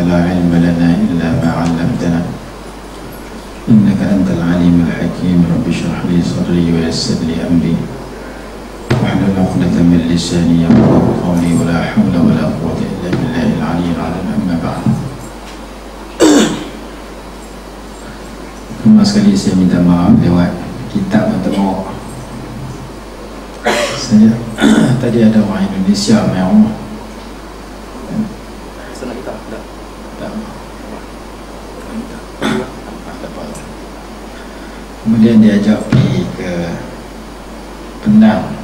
لا علم لنا إلا ما علمتنا إنك أنت العليم الحكيم. رب اشرح لي صدري ويسر لي أمري واحلل عقدة من لساني يفقهوا قولي ولا حول ولا قوة إلا بالله العلي العظيم. أما بعد, pertama sekali saya minta maaf lewat kitab bertemu. Saya tadi ada orang Indonesia main rumah. Sana kita dah. Kemudian diajak pergi ke Pendang,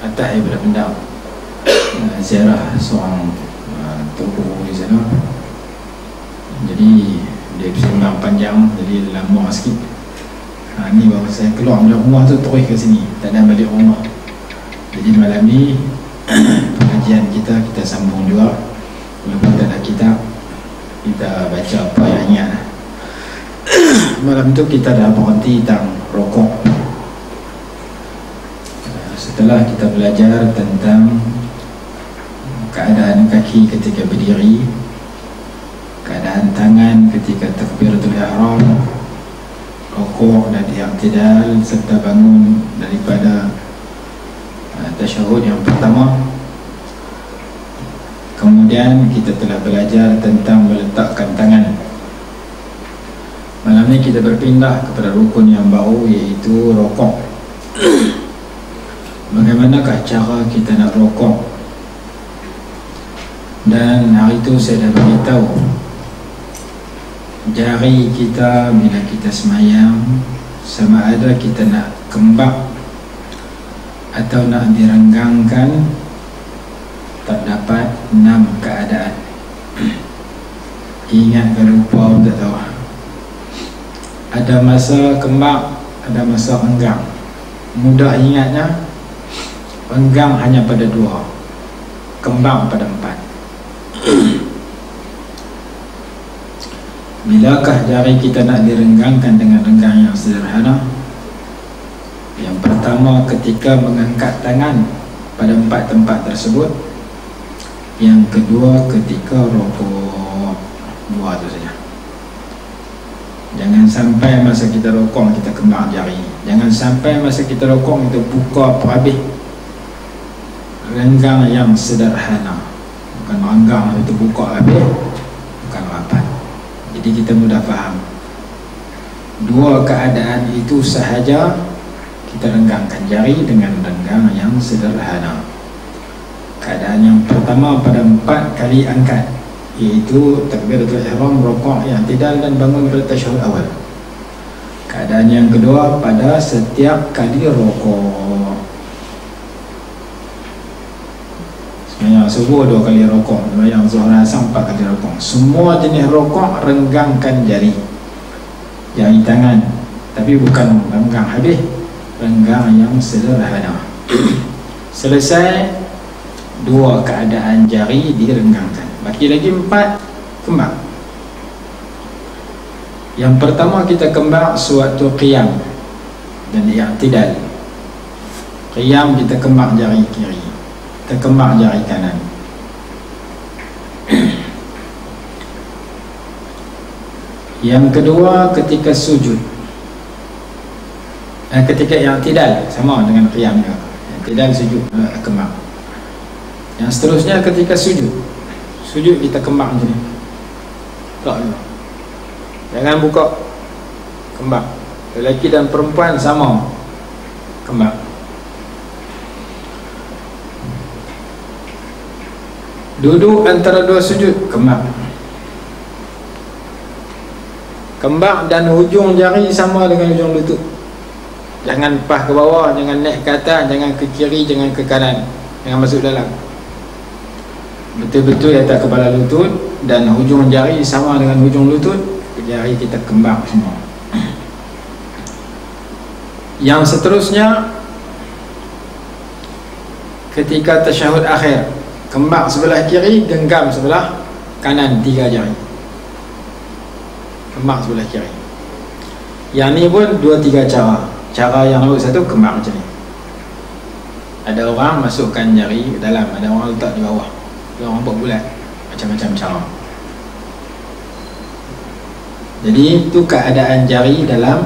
atas daripada Pendang, ziarah seorang tokoh di sana. Jadi dia bersembang panjang, jadi lama sikit. Ni baru saya keluar dari rumah tu terus ke sini, tak ada balik rumah. Jadi malam ni pengajian kita sambung juga. Walaupun tak ada kitab, kita baca apa yang ingat. Malam tu kita dah berhenti tentang rokok. Setelah kita belajar tentang keadaan kaki ketika berdiri, keadaan tangan ketika takbiratul ihram, rukuk dan i'tidal, serta bangun daripada tasyahud yang pertama. Kemudian kita telah belajar tentang meletakkan tangan. Malam ni kita berpindah kepada rukun yang baru, iaitu rukuk. Bagaimanakah cara kita nak rukuk? Dan hari itu saya dah beritahu, jari kita bila kita semayang, sama ada kita nak kembang atau nak direnggangkan, terdapat 6 keadaan. Ingat ke lupa pun tak tahu. Ada masa kembang, ada masa renggang. Mudah ingatnya, renggang hanya pada 2, kembang pada 4. Bilakah jari kita nak direnggangkan dengan renggang yang sederhana? Yang pertama, ketika mengangkat tangan pada 4 tempat tersebut. Yang kedua, ketika rukuk. 2 tu saja. Jangan sampai masa kita rukuk kita kembang jari. Jangan sampai masa kita rukuk kita buka perhabis. Renggang yang sederhana, bukan renggang itu buka habis, bukan rapat. Jadi kita mudah faham. 2 keadaan itu sahaja kita renggangkan jari dengan renggang yang sederhana. Keadaan yang pertama pada 4 kali angkat, iaitu takbiratul ihram, rukuk, i'tidal dan bangun pada tasyahud awal. Keadaan yang kedua pada setiap kali rukuk. Sebenarnya subuh 2 kali rukuk, yang zuhur asar 4 kali rukuk. Semua jenis rukuk renggangkan jari tangan, tapi bukan renggang habis, renggang yang sederhana. Selesai 2 keadaan jari direnggangkan, baki lagi 4 kembang. Yang pertama kita kembang sewaktu qiyam dan i'tidal. Qiyam kita kembang jari kiri, kita kembang jari kanan. Yang kedua ketika sujud, ketika i'tidal sama dengan qiyam juga. I'tidal sujud, kembang. Yang seterusnya ketika sujud kita kembang macam ni. Tak dulu. Jangan buka, kembang. Lelaki dan perempuan sama, kembang. Duduk antara 2 sujud, kembang. Kembang dan hujung jari sama dengan hujung lutut. Jangan pas ke bawah, jangan naik ke atas, jangan ke kiri, jangan ke kanan, jangan masuk dalam. Betul-betul di atas kepala lutut, dan hujung jari sama dengan hujung lutut. Jari kita kembang semua. Yang seterusnya ketika tasyahud akhir, kembang sebelah kiri, genggam sebelah kanan 3 jari. Kembang sebelah kiri. Yang ni pun 2-3 cara. Cara yang nombor 1, kembang macam ni. Ada orang masukkan jari ke dalam, ada orang letak di bawah. Dia orang buat bulat. macam-macam cara. Jadi itu keadaan jari dalam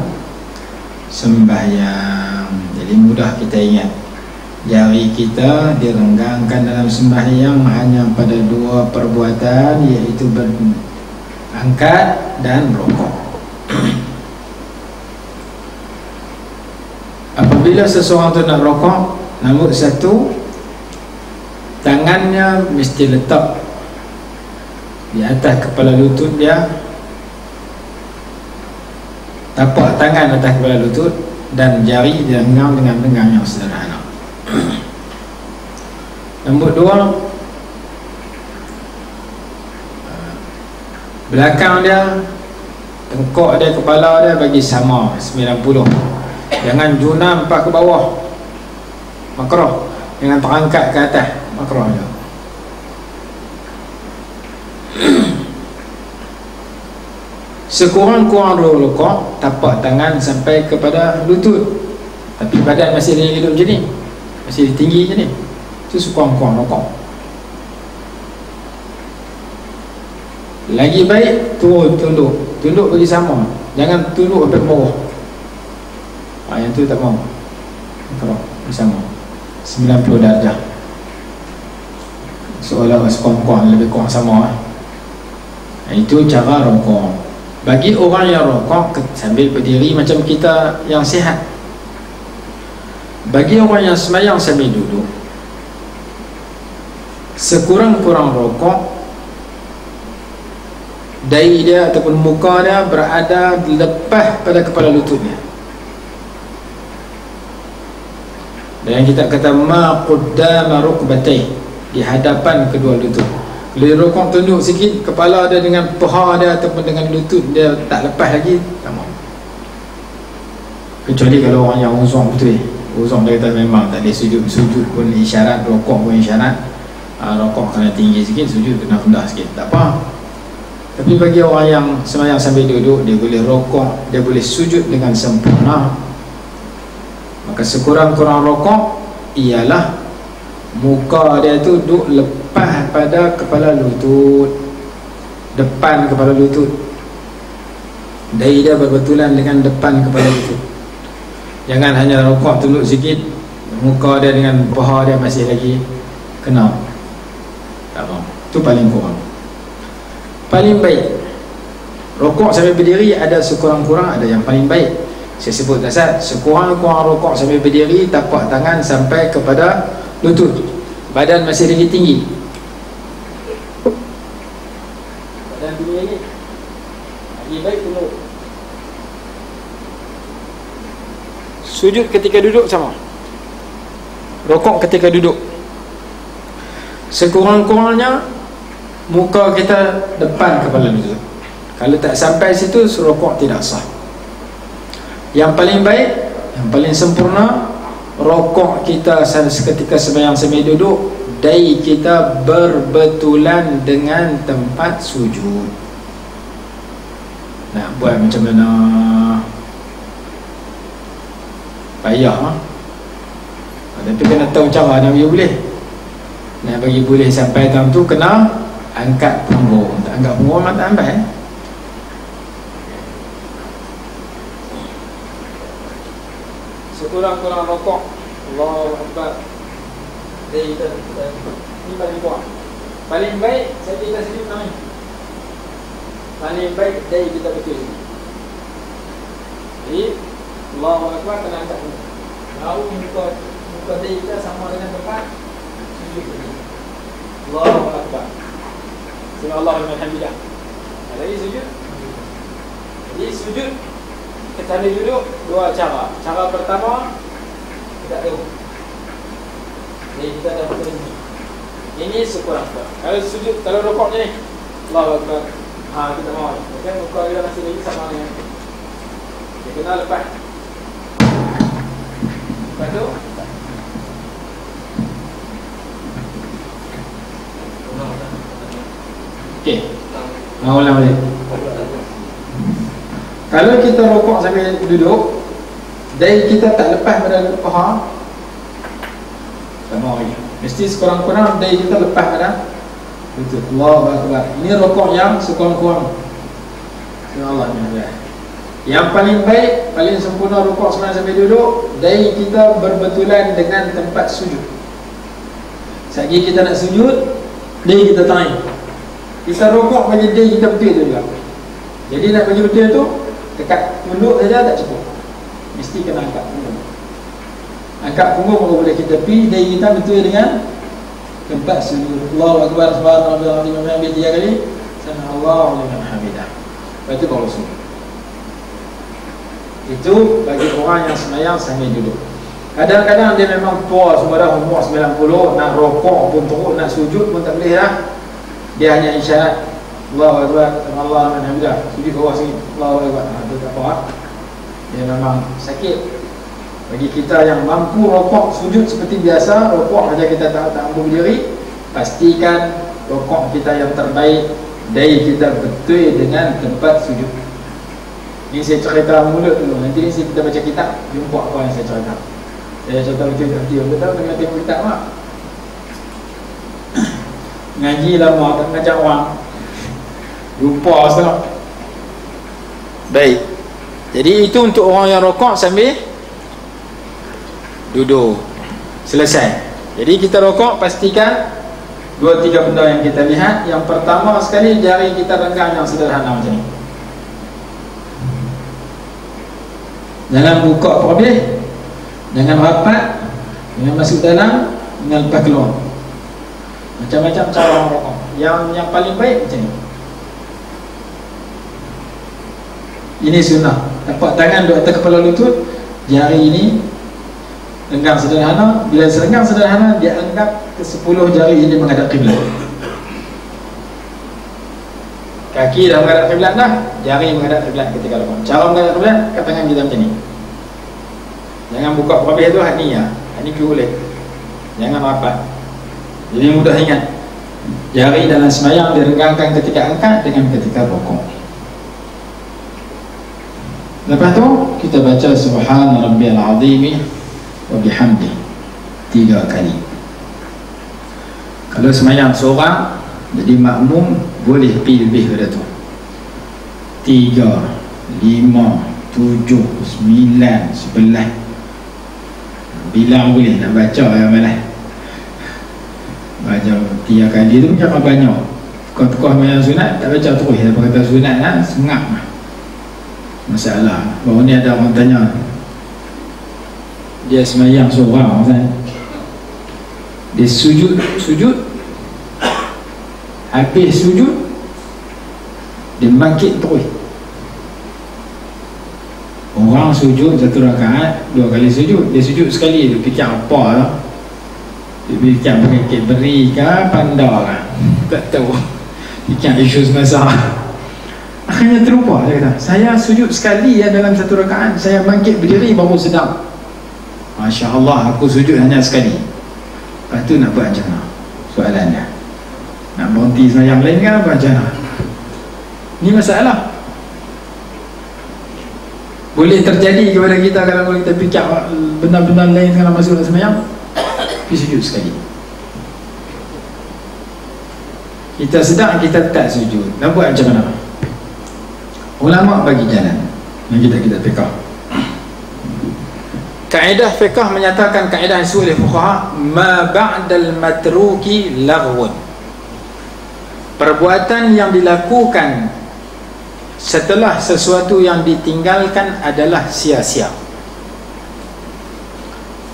sembahyang. Jadi mudah kita ingat, jari kita direnggangkan dalam sembahyang hanya pada dua perbuatan, iaitu berangkat dan rokok. Apabila seseorang tu nak rokok, nombor satu, tangannya mesti letak di atas kepala lutut dia, tapak tangan atas kepala lutut, dan jari digenggam dengan renggang yang sederhana. Nombor dua, belakang dia, tengkok dia, kepala dia bagi sama 90. Jangan juna nampak ke bawah, makruh. Jangan terangkat ke atas, makruh dia. Sekurang-kurang dua rokok, tapak tangan sampai kepada lutut, tapi badan masih hidup macam ni, masih tinggi macam ni. Itu sekurang-kurang rokok. Lagi baik turun, tunduk bagi sama. Jangan tunduk sampai ke bawah. Yang tu tak mau. Kalau bersama 90 darjah, seolah sekurang-kurang lebih kurang sama. Itu cara rokok. Bagi orang yang rokok sambil berdiri macam kita yang sihat. Bagi orang yang sembahyang sambil duduk, sekurang-kurang rokok, dahi dia ataupun muka dia berada lepas pada kepala lututnya. Dan kita kata ma qaddama rukbatayh, di hadapan kedua lutut. Bila rokok tunduk sikit, kepala dia dengan paha dia ataupun dengan lutut dia tak lepas lagi, tak mau. Kecuali kalau orang yang uzur betul. Uzur dia kata memang tak boleh sujud pun isyarat, rokok pun isyarat. Rokok kena tinggi sikit, sujud kena rendah sikit, tak apa. Tapi bagi orang yang sembahyang sambil duduk, dia boleh rokok, dia boleh sujud dengan sempurna. Maka sekurang-kurang rokok ialah muka dia tu duduk lepas pada kepala lutut, depan kepala lutut, dahi dia berbetulan dengan depan kepala lutut. Jangan hanya rokok tunduk sikit, muka dia dengan paha dia masih lagi kena. Tak apa. Itu paling kurang. Paling baik rokok sambil berdiri ada sekurang-kurang, ada yang paling baik. Saya sebut dasar, sekurang-kurang rokok sambil berdiri, tapak tangan sampai kepada lutut, badan masih lagi tinggi. Badan tinggi lagi, lagi baik tunduk. Sujud ketika duduk sama, rokok ketika duduk. Sekurang-kurangnya muka kita depan kepala lutut. Kalau tak sampai situ, rokok tidak sah. Yang paling baik, yang paling sempurna, rokok kita ketika sembahyang sambil duduk, dahi kita berbetulan dengan tempat sujud. Nak buat macam mana? Payah, tapi kena tahu cara nak bagi boleh. Nak bagi boleh sampai tahun tu, kena angkat punggung. Tak angkat punggung memang tak ambil. Sekurang-kurang rokok, Allahu Akbar, dahi kita ni paling kuat. Paling baik saya kita sini ni. Paling baik dahi kita betul. Jadi Allahu Akbar kena angkat punggung. Tahu muka dahi kita sama dengan tempat sujud ini. Allahu Akbar. Subhanallah wa bihamdihi. Jadi sujud. Jadi sujud kita ambil duduk dua cara. Cara pertama, kita tahu. Jadi kita dah betul ini sekurang-kurang. Kalau sujud, kalau rokok ni, Allahu Akbar. Kita mau. Okey, muka kita masih lagi sama dengan. Kita kena lepas. Lepas tu. Okey. Mau ulang balik. Kalau kita rokok sambil duduk, dahi kita tak lepas pada paha, tak mau lagi. Mesti sekurang-kurang dahi kita lepas pada Betul. Allahu Akbar. Ini rokok yang sekurang-kurang. Allah SWT. Yang paling baik, paling sempurna rokok sebenarnya sampai duduk, dahi kita berbetulan dengan tempat sujud. Selagi kita nak sujud, dahi kita tarik. Kita rokok bagi dahi kita betul tu juga. Jadi nak bagi betul tu, dekat tunduk saja tak cukup. Mesti kena angkat punggung. Angkat punggung baru boleh kita pergi, dahi kita betul dengan tempat sujud. Allahu Akbar, subhanallah, alhamdulillah, 3 kali. Subhanallah, liman hamidah. Lepas tu baru sujud. Itu bagi orang yang sembahyang sambil duduk. Kadang-kadang dia memang tua, semua dah umur 90, nak rokok pun teruk, nak sujud pun tak boleh lah. Dia hanya isyarat Allahu Akbar, subhanallah, alhamdulillah, sujud ke bawah sini, Allahu Akbar. Itu tak apa. Dia memang sakit. Bagi kita yang mampu rokok sujud seperti biasa, rokok saja kita tak mampu berdiri, pastikan rokok kita yang terbaik, dahi kita betul dengan tempat sujud. Ini saya cerita mulut dulu. Nanti kita baca kitab, jumpa apa yang saya cerita. Saya cerita betul-betul. Betul dengan tengok kitab mak. Ngaji lama tak ngajak orang. Lupa sekarang. Baik. Jadi itu untuk orang yang rokok sambil duduk. Selesai. Jadi kita rokok, pastikan 2-3 benda yang kita lihat. Yang pertama sekali, jari kita renggang yang sederhana macam ni. Jangan buka probeh, jangan rapat, jangan masuk dalam, jangan lepas keluar. Macam-macam cara orang rokok. Yang paling baik macam ni. Ini sunnah. Tapak tangan duduk atas kepala lutut, jari ini renggang sederhana. Bila serenggang sederhana, dia anggap ke 10 jari ini menghadap kiblat. Kaki dah menghadap kiblat dah, jari menghadap kiblat ketika rokok. Cara menghadap kiblat, kat tangan kita macam ni. Jangan buka probeh tu, ni ya. Ni boleh. Jangan rapat. Jadi mudah ingat. Jari dalam sembahyang direnggangkan ketika angkat dengan ketika rokok. Lepas tu kita baca subhana rabbiyal azim wa bihamdi 3 kali. Kalau sembahyang seorang, jadi makmum boleh pergi lebih pada tu. 3, 5, 7, 9, 11. Bilang boleh, nak baca yang malah. Baca 3 kali tu macam banyak. Tokoh-tokoh yang sunat tak baca terus. Dia kata sunat lah, sengak lah. Masalah. Baru ni ada orang tanya, dia sembahyang seorang kan? Dia sujud, habis sujud, dia bangkit terus. Orang sujud 1 rakaat, 2 kali sujud. Dia sujud sekali, dia fikir apa lah. Dia fikir bangkit beri ke pandar lah, tak tahu. Fikir isu semasa. Akhirnya terlupa. Dia kata, saya sujud sekali ya dalam 1 rakaat, saya bangkit berdiri baru sedang. Masya Allah, aku sujud hanya sekali. Lepas tu nak buat macam mana? Soalannya, nak berhenti sembahyang lain kan apa macam mana? Ini masalah. Boleh terjadi kepada kita kalau kita fikir benda-benda lain kalau masuk dalam sembahyang, pergi sujud sekali. Kita sedang, kita tak sujud, nak buat macam mana? Ulama bagi jalan yang kita fikir. Kaedah fiqh menyatakan, kaedah usul fuqaha, ma ba'dal matruki laghwun. Perbuatan yang dilakukan setelah sesuatu yang ditinggalkan adalah sia-sia.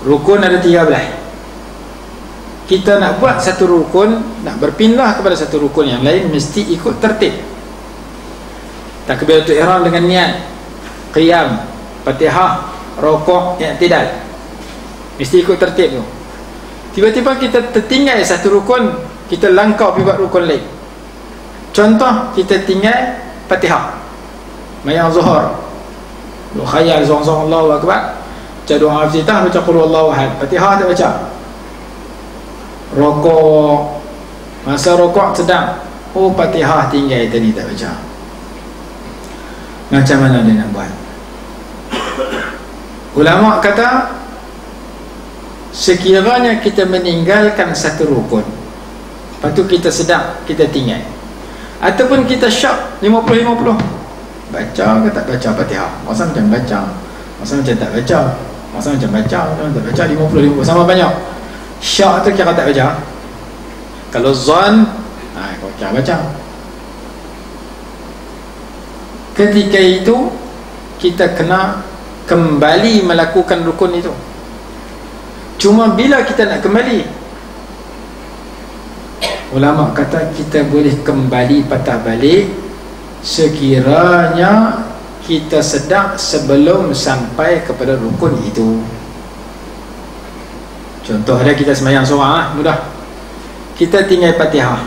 Rukun ada 13. Kita nak buat satu rukun, nak berpindah kepada satu rukun yang lain, mesti ikut tertib. Takbiratul ihram dengan niat, qiyam, Fatihah, rokok, i'tidal, mesti ikut tertib tu. Tiba-tiba kita tertinggal satu rukun, kita langkau pergi buat rukun lain. Contoh, kita tinggal Fatihah, mayang zuhur, duk khayal zong-zong Allahu Akbar, baca doa iftitah, baca qul huwallahu ahad, Fatihah tak baca. Rokok, masa rokok sedang, oh Fatihah tinggal tadi tak baca. Macam mana dia nak buat? Ulama kata, sekiranya kita meninggalkan satu rukun, Lepas tu kita sedar, kita tinggal. Ataupun kita syak 50-50, baca ke tak baca Fatihah, masa macam baca, masa macam tak baca, masa macam baca, masa tak baca, 50-50 sama banyak. Syak tu kira tak baca. Kalau zon, kau kira baca. Ketika itu kita kena kembali melakukan rukun itu. Cuma bila kita nak kembali, ulama kata kita boleh kembali patah balik sekiranya kita sedar sebelum sampai kepada rukun itu. Contoh dia, kita sembahyang seorang mudah. Kita tinggal Fatihah,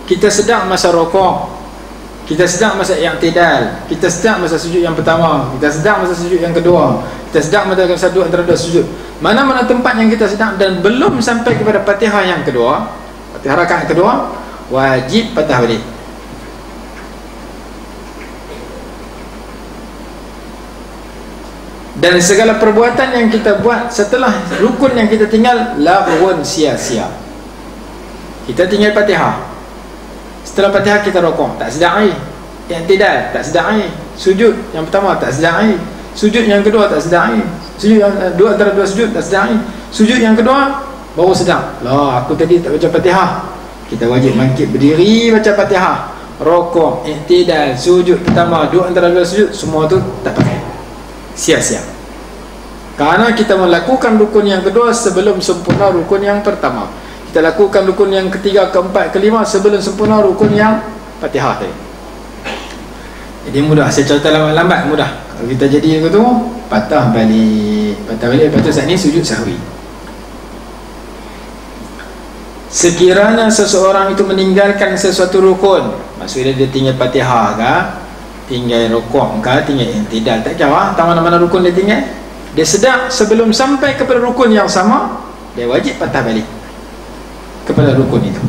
kita sedar masa rukuk, kita sedar masa i'tidal, kita sedar masa sujud yang pertama, kita sedar masa sujud yang kedua, kita sedar masa satu antara dua sujud. Mana-mana tempat yang kita sedar dan belum sampai kepada Fatihah yang kedua, Fatihah rakaat kedua, wajib patah balik. Dan segala perbuatan yang kita buat setelah rukun yang kita tinggal, laghun, sia-sia. Kita tinggal Fatihah, setelah Fatihah kita rukuk, tak sedar air. I'tidal, tak sedar air. Sujud yang pertama, tak sedar air. Sujud yang kedua, tak sedar air. Sujud yang dua antara dua sujud, tak sedar air. Sujud yang kedua, baru sedar, lah aku tadi tak baca Fatihah. Kita wajib bangkit berdiri, baca Fatihah, rukuk, i'tidal, sujud pertama, dua antara dua sujud, semua tu tak pakai, sia-sia. Karena kita melakukan rukun yang kedua sebelum sempurna rukun yang pertama. Kita lakukan rukun yang ketiga, keempat, kelima sebelum sempurna rukun yang Fatihah tadi. Jadi mudah, saya cerita lambat-lambat mudah. Kalau kita jadi tu, patah balik, lepas tu saat ni sujud sahwi. Sekiranya seseorang itu meninggalkan sesuatu rukun, maksudnya dia tinggal Fatihah ke, tinggal rukuk ke, tinggal i'tidal, tak kira mana-mana rukun dia tinggal, dia sedar sebelum sampai kepada rukun yang sama, dia wajib patah balik kepada rukun itu.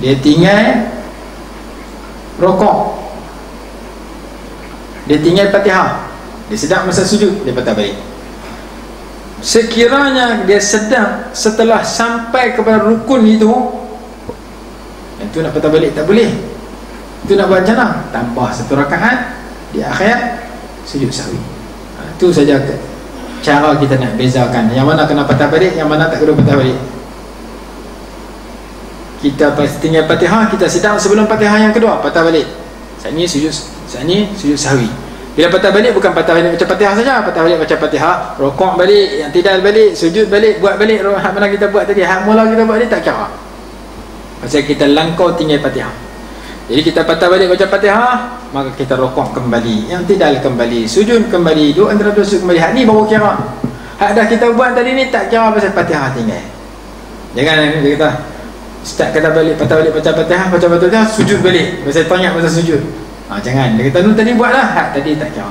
Dia tinggal rukuk, dia tinggal Fatihah, dia sedar masa sujud, dia patah balik. Sekiranya dia sedar setelah sampai kepada rukun itu, yang tu nak patah balik tak boleh. Itu nak buat macam mana? Tambah satu rakaat di akhir sujud sahwi. Itu saja cara kita nak bezakan yang mana kena patah balik, yang mana tak kena patah balik. Kita tinggal Fatihah, kita sedar sebelum Fatihah yang kedua, patah balik. Saat ni sujud sahwi. Bila patah balik, bukan patah balik baca Fatihah saja, patah balik baca Fatihah, rukuk balik, i'tidal balik, sujud balik, buat balik hak mana kita buat tadi, hak mula kita buat ni tak kira. Pasal kita langkau tinggal Fatihah. Jadi kita patah balik baca Fatihah, maka kita rukuk kembali, i'tidal kembali, sujud kembali, dua antara dua sujud kembali. Hak ni baru kira. Hak dah kita buat tadi ni tak kira pasal Fatihah tinggal. Jangan dia kata start kata balik, patah balik baca Fatihah, sujud balik, pasal teringat pasal sujud. Jangan, dia kata tadi buatlah, hak tadi tak kira.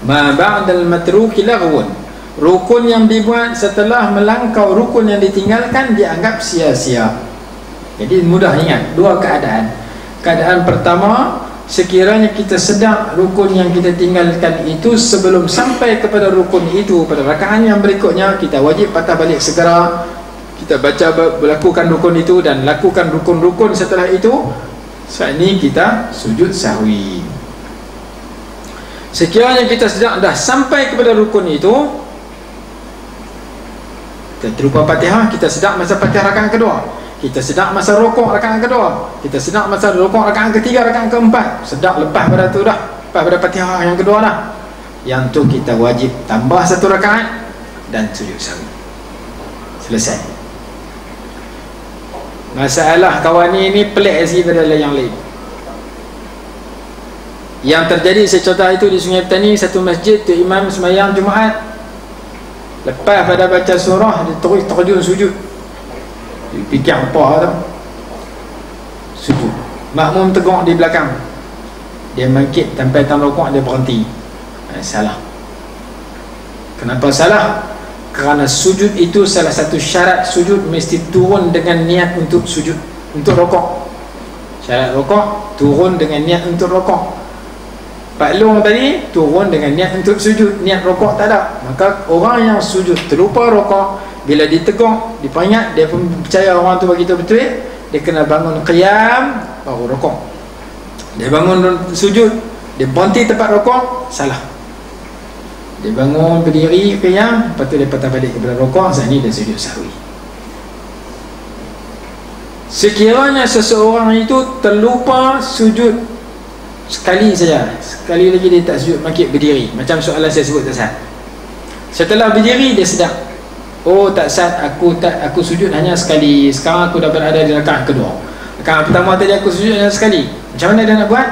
Ma ba'dal matruki laghun. Rukun yang dibuat setelah melangkau rukun yang ditinggalkan dianggap sia-sia. Jadi mudah ingat dua keadaan. Keadaan pertama, sekiranya kita sedar rukun yang kita tinggalkan itu sebelum sampai kepada rukun itu, pada rakaat yang berikutnya kita wajib patah balik segera. Kita baca, melakukan rukun itu dan lakukan rukun-rukun setelah itu. Saat ini kita sujud sahwi. Sekiranya kita sedang dah sampai kepada rukun itu, kita terlupa Fatihah, kita sedang masa Fatihah rakaat kedua, kita sedang masa rukuk rakaat kedua, kita sedang masa rukuk rakaat ketiga, rakaat keempat, sedang lepas pada tu dah, lepas pada Fatihah yang kedua dah, yang tu kita wajib tambah satu rakaat dan sujud sahwi. Selesai. Masalah kawan ini pelik sikit pada yang lain. Yang terjadi saya contoh itu di Sungai Petani, satu masjid tu imam sembahyang Jumaat, lepas pada baca surah dia terus terjun sujud. Dia fikir apa tu? Sujud. Makmum tegak di belakang, dia bangkit sampai tang rukuk, dia berhenti. Salah. Kenapa salah? Kerana sujud itu salah satu syarat sujud mesti turun dengan niat untuk sujud, untuk rukuk. Syarat rukuk turun dengan niat untuk rukuk. Pak Long tadi turun dengan niat untuk sujud, niat rukuk tak ada. Maka orang yang sujud terlupa rukuk, Bila ditegur, diperingat, dia pun percaya orang tu bagi tahu betul, dia kena bangun qiyam baru rukuk. Dia bangun sujud, dia berhenti tempat rukuk, salah. Dia bangun berdiri qiyam, lepas tu dia patah balik kepada rukuk, saat ni dia sujud sahwi. Sekiranya seseorang itu terlupa sujud sekali saja, sekali lagi dia tak sujud bangkit berdiri, macam soalan saya sebut tadi. Setelah berdiri dia sedar, oh tak sah, aku sujud hanya sekali. Sekarang aku dah berada di rakaat kedua. Rakaat pertama tadi aku sujud hanya sekali. Macam mana dia nak buat?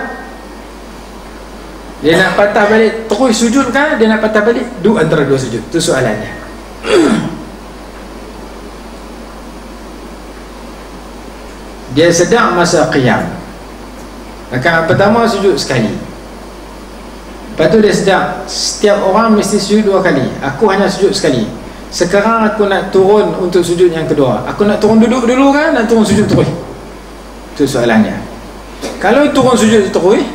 Dia nak patah balik terus sujud kan? Dia nak patah balik duduk antara dua sujud? Itu soalannya. Dia sedang masa qiyam, rakaat pertama sujud sekali. Lepas tu dia sedang setiap orang mesti sujud dua kali, aku hanya sujud sekali. Sekarang aku nak turun untuk sujud yang kedua, aku nak turun duduk dulu kan, nak turun sujud terus? Itu soalannya. Kalau turun sujud terus,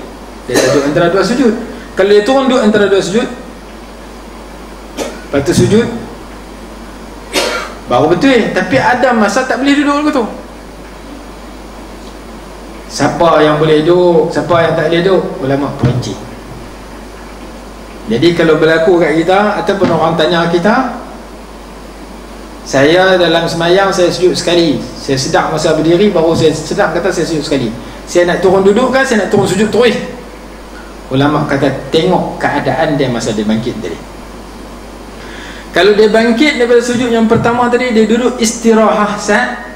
dia duduk antara dua sujud. Kalau dia turun duduk antara dua sujud, lepas tu sujud baru betul. Tapi ada masa tak boleh duduk dulu tu. Siapa yang boleh duduk, siapa yang tak boleh duduk, ulama perinci. Jadi kalau berlaku kat kita ataupun orang tanya kita, saya dalam semayang saya sujud sekali, saya sedar masa berdiri baru saya sedar kata saya sujud sekali, saya nak turun duduk kan, saya nak turun sujud terus? Ulama kata tengok keadaan dia masa dia bangkit tadi. Kalau dia bangkit daripada sujud yang pertama tadi, dia duduk istirahat sat,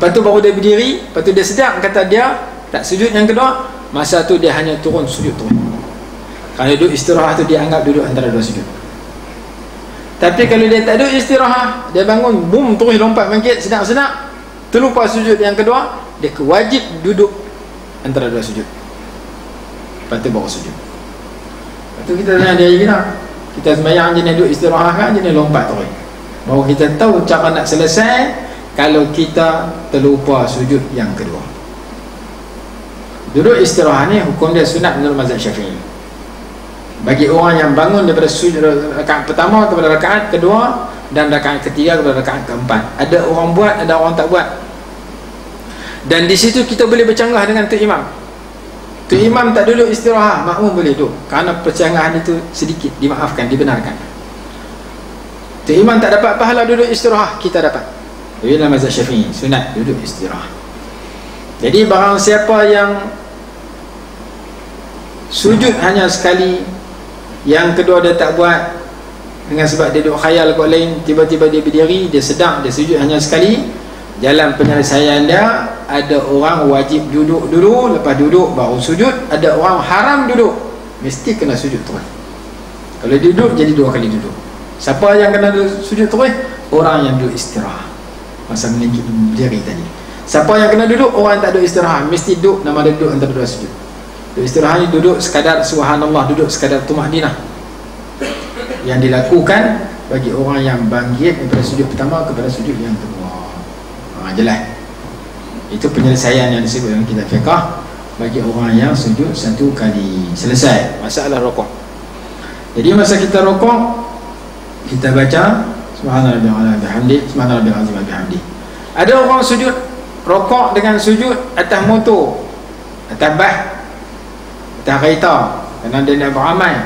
lepas tu baru dia berdiri, lepas tu dia sedar kata dia tak sujud yang kedua, masa tu dia hanya turun sujud terus. Kalau duduk istirahat tu dia anggap duduk antara dua sujud. Tapi kalau dia tak duduk istirahat, dia bangun boom terus lompat bangkit sedap-sedap, terlupa sujud yang kedua, dia wajib duduk antara dua sujud, lepas tu baru sujud. Lepas tu kita tanya dia kita, kita sembahyang jenis duduk istirahat kan, jenis lompat terus, baru kita tahu cara nak selesai kalau kita terlupa sujud yang kedua. Duduk istirahat ni hukum dia sunat menurut mazhab Syafi'i. Bagi orang yang bangun daripada sujud rakaat pertama kepada rakaat kedua dan rakaat ketiga kepada rakaat keempat. Ada orang buat, ada orang tak buat. Dan di situ kita boleh bercanggah dengan tu imam. Tu imam tak duduk istirahat, makmum boleh duduk. Kerana percanggahan itu sedikit dimaafkan, dibenarkan. Tu imam tak dapat pahala duduk istirahat, kita dapat. Jadi dalam mazhab Syafi'i sunat duduk istirahat. Jadi barang siapa yang sujud hanya sekali, yang kedua dia tak buat dengan sebab dia duduk khayal kot lain, tiba-tiba dia berdiri, dia sedang dia sujud hanya sekali, jalan penyelesaian dia, ada orang wajib duduk dulu, lepas duduk baru sujud. Ada orang haram duduk, mesti kena sujud terus. Kalau duduk jadi dua kali duduk. Siapa yang kena sujud terus? Orang yang duduk istirahat masa menunjuk berdiri tadi. Siapa yang kena duduk? Orang yang tak duduk istirahat, mesti duduk, nama dia duduk antara dua sujud. Duduk istirahat ni duduk sekadar subhanallah, duduk sekadar tumahdinah yang dilakukan bagi orang yang bangkit daripada sujud pertama kepada sujud yang kedua. Jelas. Itu penyelesaian yang disebut dalam kitab fiqh bagi orang yang sujud satu kali. Selesai masalah rukuk. Jadi masa kita rukuk, kita baca subhanallah wa bihamdi, subhanallah azim wa bihamdi. Ada orang sujud rukuk dengan sujud atas motor, atas bas, atas kereta, kerana dia nak beramal.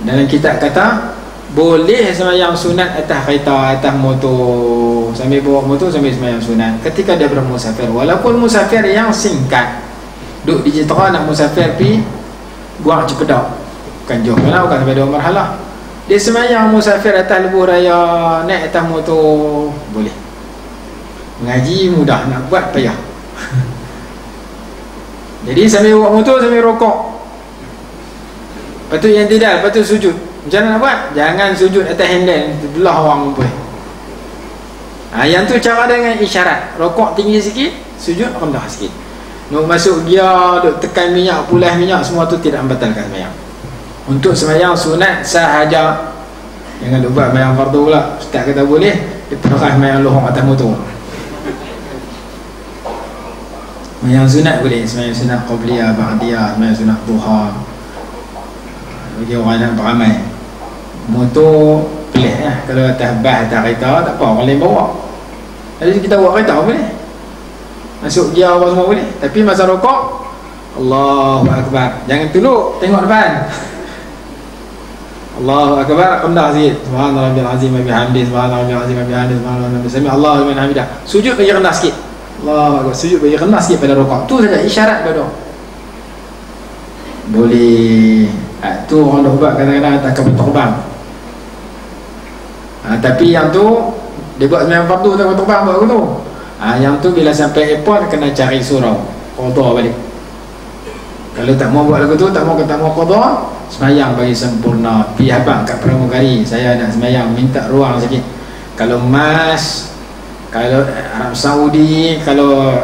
Dalam kitab kata boleh sembahyang sunat atas kereta, atas motor, sambil bawa motor sambil sembahyang sunat ketika dia bermusafir, walaupun musafir yang singkat. Duk di Jitra nak musafir pi Guang Cepedak, bukan Johor lah, bukan sampai 2 marhalah. Dia sembahyang musafir atas lebuh raya, naik atas motor, boleh. Mengaji mudah, nak buat payah. Jadi sambil bawa motor sambil rokok. Lepas tu yang tidak, lepas tu sujud. Macam mana nak buat? Jangan sujud atas handle, belah orang pun. Yang tu cara dengan isyarat. Rokok tinggi sikit, sujud rendah sikit. Nak masuk gear, duk tekan minyak, pulas minyak, semua tu tidak membatalkan sembahyang. Untuk sembahyang sunat sahaja. Jangan duk buat sembahyang fardu pula. Ustaz kata boleh, dia terus sembahyang lohong atas motor. Sembahyang sunat boleh, sembahyang sunat qabliyah, ba'diyah, sembahyang sunat duha, bagi orang nak beramal. Motor pelik lah. Kalau atas bas, atas kereta, tak apa, orang lain bawa. Jadi kita bawa kereta apa ni? Masuk gear apa semua boleh. Tapi masa rokok, Allahu Akbar, jangan tunduk, tengok depan. Allahu Akbar, rendah sikit. Subhanallah rabbil azim wa bihamdihi, subhanallah rabbil azim wa bihamdihi, subhanallah rabbil azim, Allahu liman hamidah. Sujud bagi rendah sikit. Allahu Akbar, sujud bagi rendah sikit pada rokok. Tu saja isyarat pada. Boleh. Tu orang dah buat kadang-kadang tak kapal terbang. Tapi yang tu dia buat sembahyang fardu tak kapal terbang buat tu. Yang tu bila sampai airport kena cari surau, qada balik. Kalau tak mau buat lagu tu, tak mau qada, sembahyang bagi sempurna. Pi abang kat pramugari, saya nak sembahyang, minta ruang sikit. Kalau Mas, kalau Arab Saudi, kalau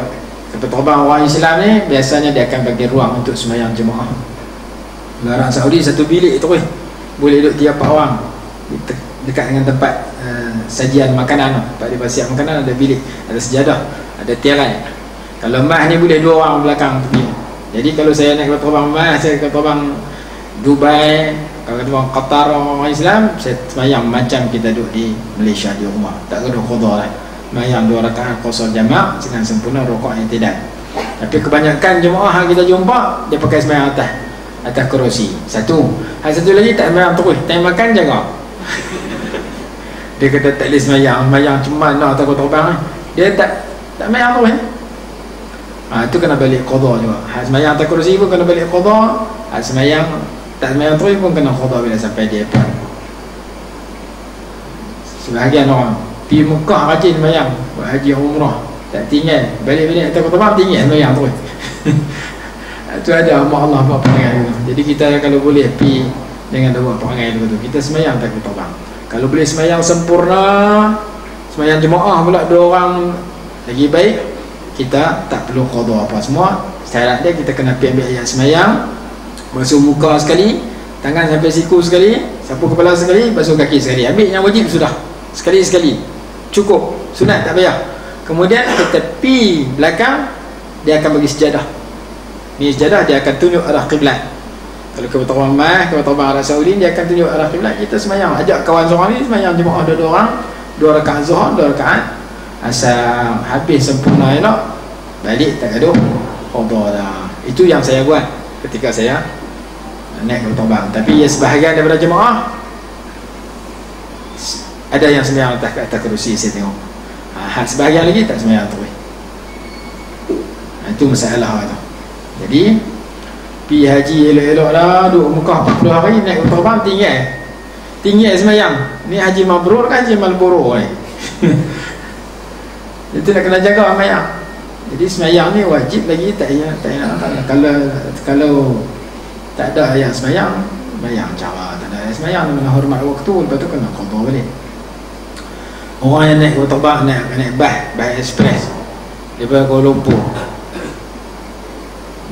kapal terbang orang Islam ni, biasanya dia akan bagi ruang untuk sembahyang jemaah. Arab Saudi satu bilik tu boleh duduk 3-4 orang dekat dengan tempat sajian makanan. Tempat dia siap makanan, ada bilik, ada sejadah, ada tirai. Kalau Mas ni boleh 2 orang belakang tu. Jadi kalau saya naik kapal terbang Mas, saya kapal terbang Dubai, kalau terbang Qatar orang Islam, saya sembahyang macam kita duduk di Malaysia di rumah, tak kena qada lah. Sembahyang 2 rakaat qasar jamak dengan sempurna, rokok yang tidak. Tapi kebanyakan jemaah yang kita jumpa dia pakai sembahyang atas kerusi. Satu satu lagi tak sembahyang terus, time makan jaga. Dia kata tak boleh sembahyang cuma nak takut terbang. Dia tak sembahyang terus. Itu kena balik qada juga. Sembahyang atas kerusi pun kena balik qada. Sembahyang tak sembahyang terus pun kena qada bila sampai di airport. Sebahagian orang pergi Mekah rajin sembahyang, buat haji umrah, tak tinggal balik-balik takut terbang, tinggal sembahyang terus. Itu ada Allah buat perangai itu. Jadi kita kalau boleh pergi dengan buat perangai itu, kita sembahyang takut terbang. Kalau boleh sembahyang sempurna, sembahyang jemaah pula 2 orang lagi baik, kita tak perlu qada apa semua. Syarat dia kita kena ambil ayat sembahyang, basuh muka sekali, tangan sampai siku sekali, sapu kepala sekali, basuh kaki sekali. Ambil yang wajib sudah, sekali-sekali cukup, sunat tak payah. Kemudian ke tepi belakang dia akan bagi sejadah. Ni sejadah dia akan tunjuk arah kiblat. Kalau kapal terbang Mas, kapal terbang Arab Saudi, dia akan tunjuk arah kiblat. Kita sembahyang, ajak kawan seorang ni sembahyang jemaah 2 orang, 2 rakaat zuhur, 2 rakaat asal habis sempurna elok, balik tak gaduh qada dah. Itu yang saya buat ketika saya naik kapal terbang. Tapi ya sebahagian daripada jemaah ada yang sembahyang atas kerusi, saya tengok. Sebahagian lagi tak sembahyang terus. Itu masalah tu. Jadi pergi haji elok-elok lah, duduk Mekah 40 hari, naik kapal terbang tinggal sembahyang. Ni haji mabrur kan haji malboro ni. Itu nak kena jaga sembahyang. Jadi sembahyang ni wajib lagi, tak nak. Kalau tak ada yang sembahyang cara tak ada yang sembahyang, kena hormat waktu, lepas tu kena qada balik. Orang yang naik kapal terbang, naik bas express daripada Kuala Lumpur,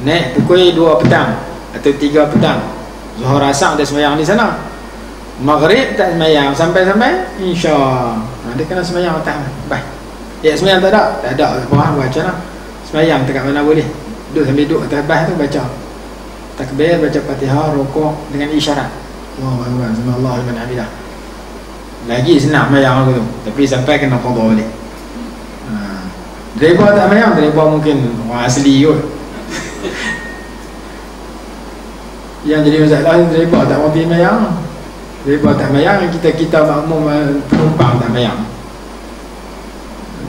naik pukul 2 petang atau 3 petang, zuhur asar dia sembahyang di sana, maghrib tak sembahyang, sampai insya dia kena sembahyang atas bas. Dia sembahyang tak ada orang baca lah. Sembahyang dekat mana boleh, duduk sambil duduk atas bas tu baca takbir, baca Fatihah, rukuk dengan isyarat Allahu Akbar, subhanallah liman hamidah. Lagi senang sembahyang aku tu, tapi sampai kena qada balik. Driver tak sembahyang, driver mungkin orang asli kot. Yang jadi masalah driver tak mau pergi sembahyang. Driver tak sembahyang, kita makmum penumpang tak sembahyang.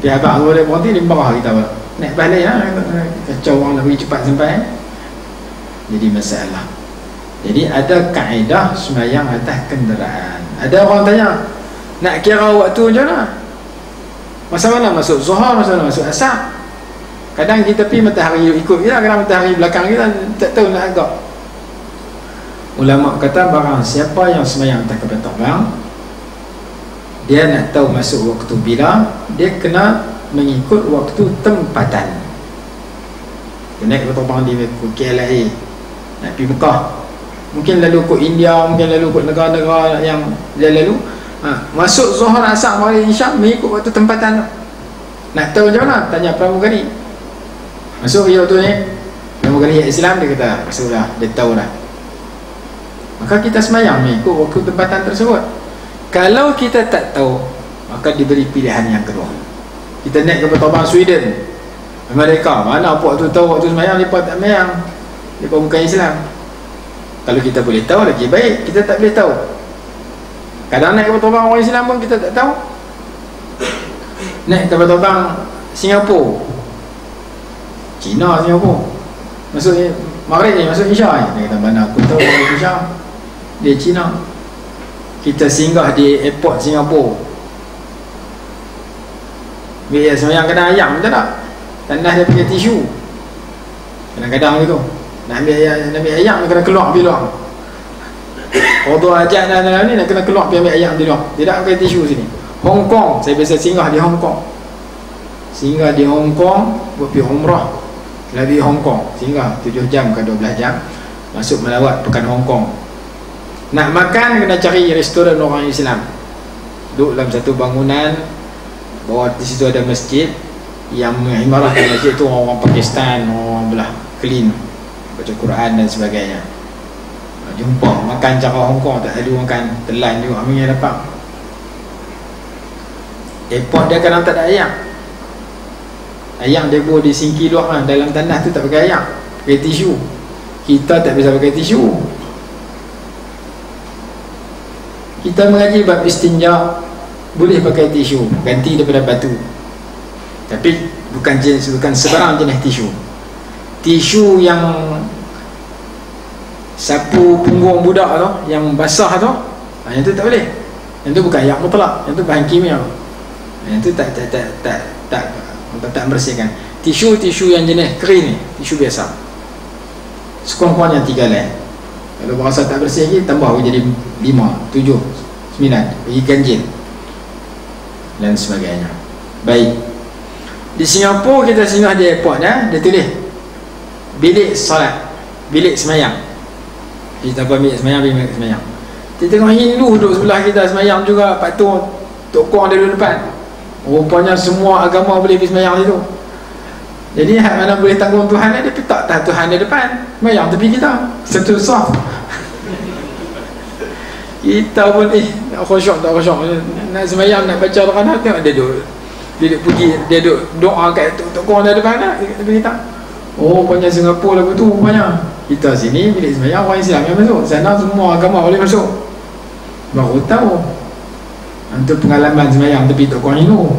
Dia abang tu boleh berhenti, dia marah kita pula. Naik balik lah, kacau orang nak pergi cepat sampai. Jadi masalah. Jadi ada kaedah sembahyang atas kenderaan. Ada orang tanya, nak kira waktu macam mana? Masa mana masuk zuhur, masa mana masuk asar? Kadang kita pergi matahari ikut kita, kadang matahari belakang kita, tak tahu nak agak. Ulama kata barang siapa yang sembahyang atas kapal terbang, dia nak tahu masuk waktu bila, dia kena mengikut waktu tempatan. Dia naik kapal terbang di KLIA, nak pergi Mekah, mungkin lalu ikut India, mungkin lalu ikut negara-negara yang dia lalu. Masuk zuhur, asar, maghrib, isyak mengikut waktu tempatan. Nak tahu macam mana? Tanya pramugari. Masuk dia waktu ni, pramugari Islam, dia kata masuklah, dia tahu dah. Maka kita sembahyang mengikut waktu tempatan tersebut. Kalau kita tak tahu, maka diberi pilihan yang kedua. Kita naik ke penerbangan Sweden, Amerika, mana puak tu tahu waktu semayang, mereka tak semayang, mereka bukan Islam. Kalau kita boleh tahu lagi baik. Kita tak boleh tahu. Kadang naik kapal terbang orang Islam pun kita tak tahu. Naik kapal terbang Singapura, China, Singapura, masuk Maghrib ni, masuk Isya ni. Dia kata mana aku tahu orang Isya, dia China. Kita singgah di airport Singapura, biar semayang kena ayam macam tak? Tandas dia pakai tisu. Kadang-kadang gitu, nak ambil ayam dia kena keluar bilang. Qadha hajat dan ni nak kena keluar pergi ambil ayam di luar. Tidak pakai tisu sini. Hong Kong, saya biasa singgah di Hong Kong. Singgah di Hong Kong buat pergi umrah. Lebih Hong Kong, singgah 7 jam ke 12 jam. Masuk melawat pekan Hong Kong. Nak makan kena cari restoran orang Islam. Duduk dalam satu bangunan, bawah di situ ada masjid. Yang mengimarahkan masjid tu orang Pakistan, orang belah clean, baca Quran dan sebagainya. Jumpa makan cara Hong Kong, tak ada makan telan juga kami yang dapat. Airport dia kadang tak ada ayam. Ayam dia buat di singki luar kan, dalam tanah tu tak pakai ayam, pakai tisu. Kita tak bisa pakai tisu. Kita mengaji bab istinja, boleh pakai tisu, ganti daripada batu. Tapi bukan sebarang jenis tisu. Tisu yang sapu punggung budak tu, yang basah tu, yang tu tak boleh. Yang tu bukan ayak mutlak, yang tu bahan kimia. Yang tu tak membersihkan. Tisu yang jenis kering ni, tisu biasa, sekurang-kurangnya 3 leh. Kalau berasa tak bersih lagi, tambah jadi 5, 7, 9, bagi ganjil dan sebagainya. Baik, di Singapura kita singgah di airport dia tulis bilik solat, bilik semayang. Kita bilik semayang, bilik semayang. Kita tengok Hindu duduk sebelah kita semayang juga, patung tokong dia duduk depan. Rupanya semua agama boleh pergi semayang situ. Jadi hak mana boleh tanggung Tuhan dia tak Tuhan dia depan, semayang tepi kita, satu soft. Kita pun nak khusyuk tak khusyuk, nak semayang, nak baca Al-Quran, tengok dia duduk pergi, dia duduk doa kat tokong dia depan lah, tepi kita. Oh, rupanya Singapura lagu tu rupanya. Kita sini bilik semayang orang Islam yang masuk, sana semua agama boleh masuk. Baru tahu. Untuk pengalaman semayang tepi tokong Hindu.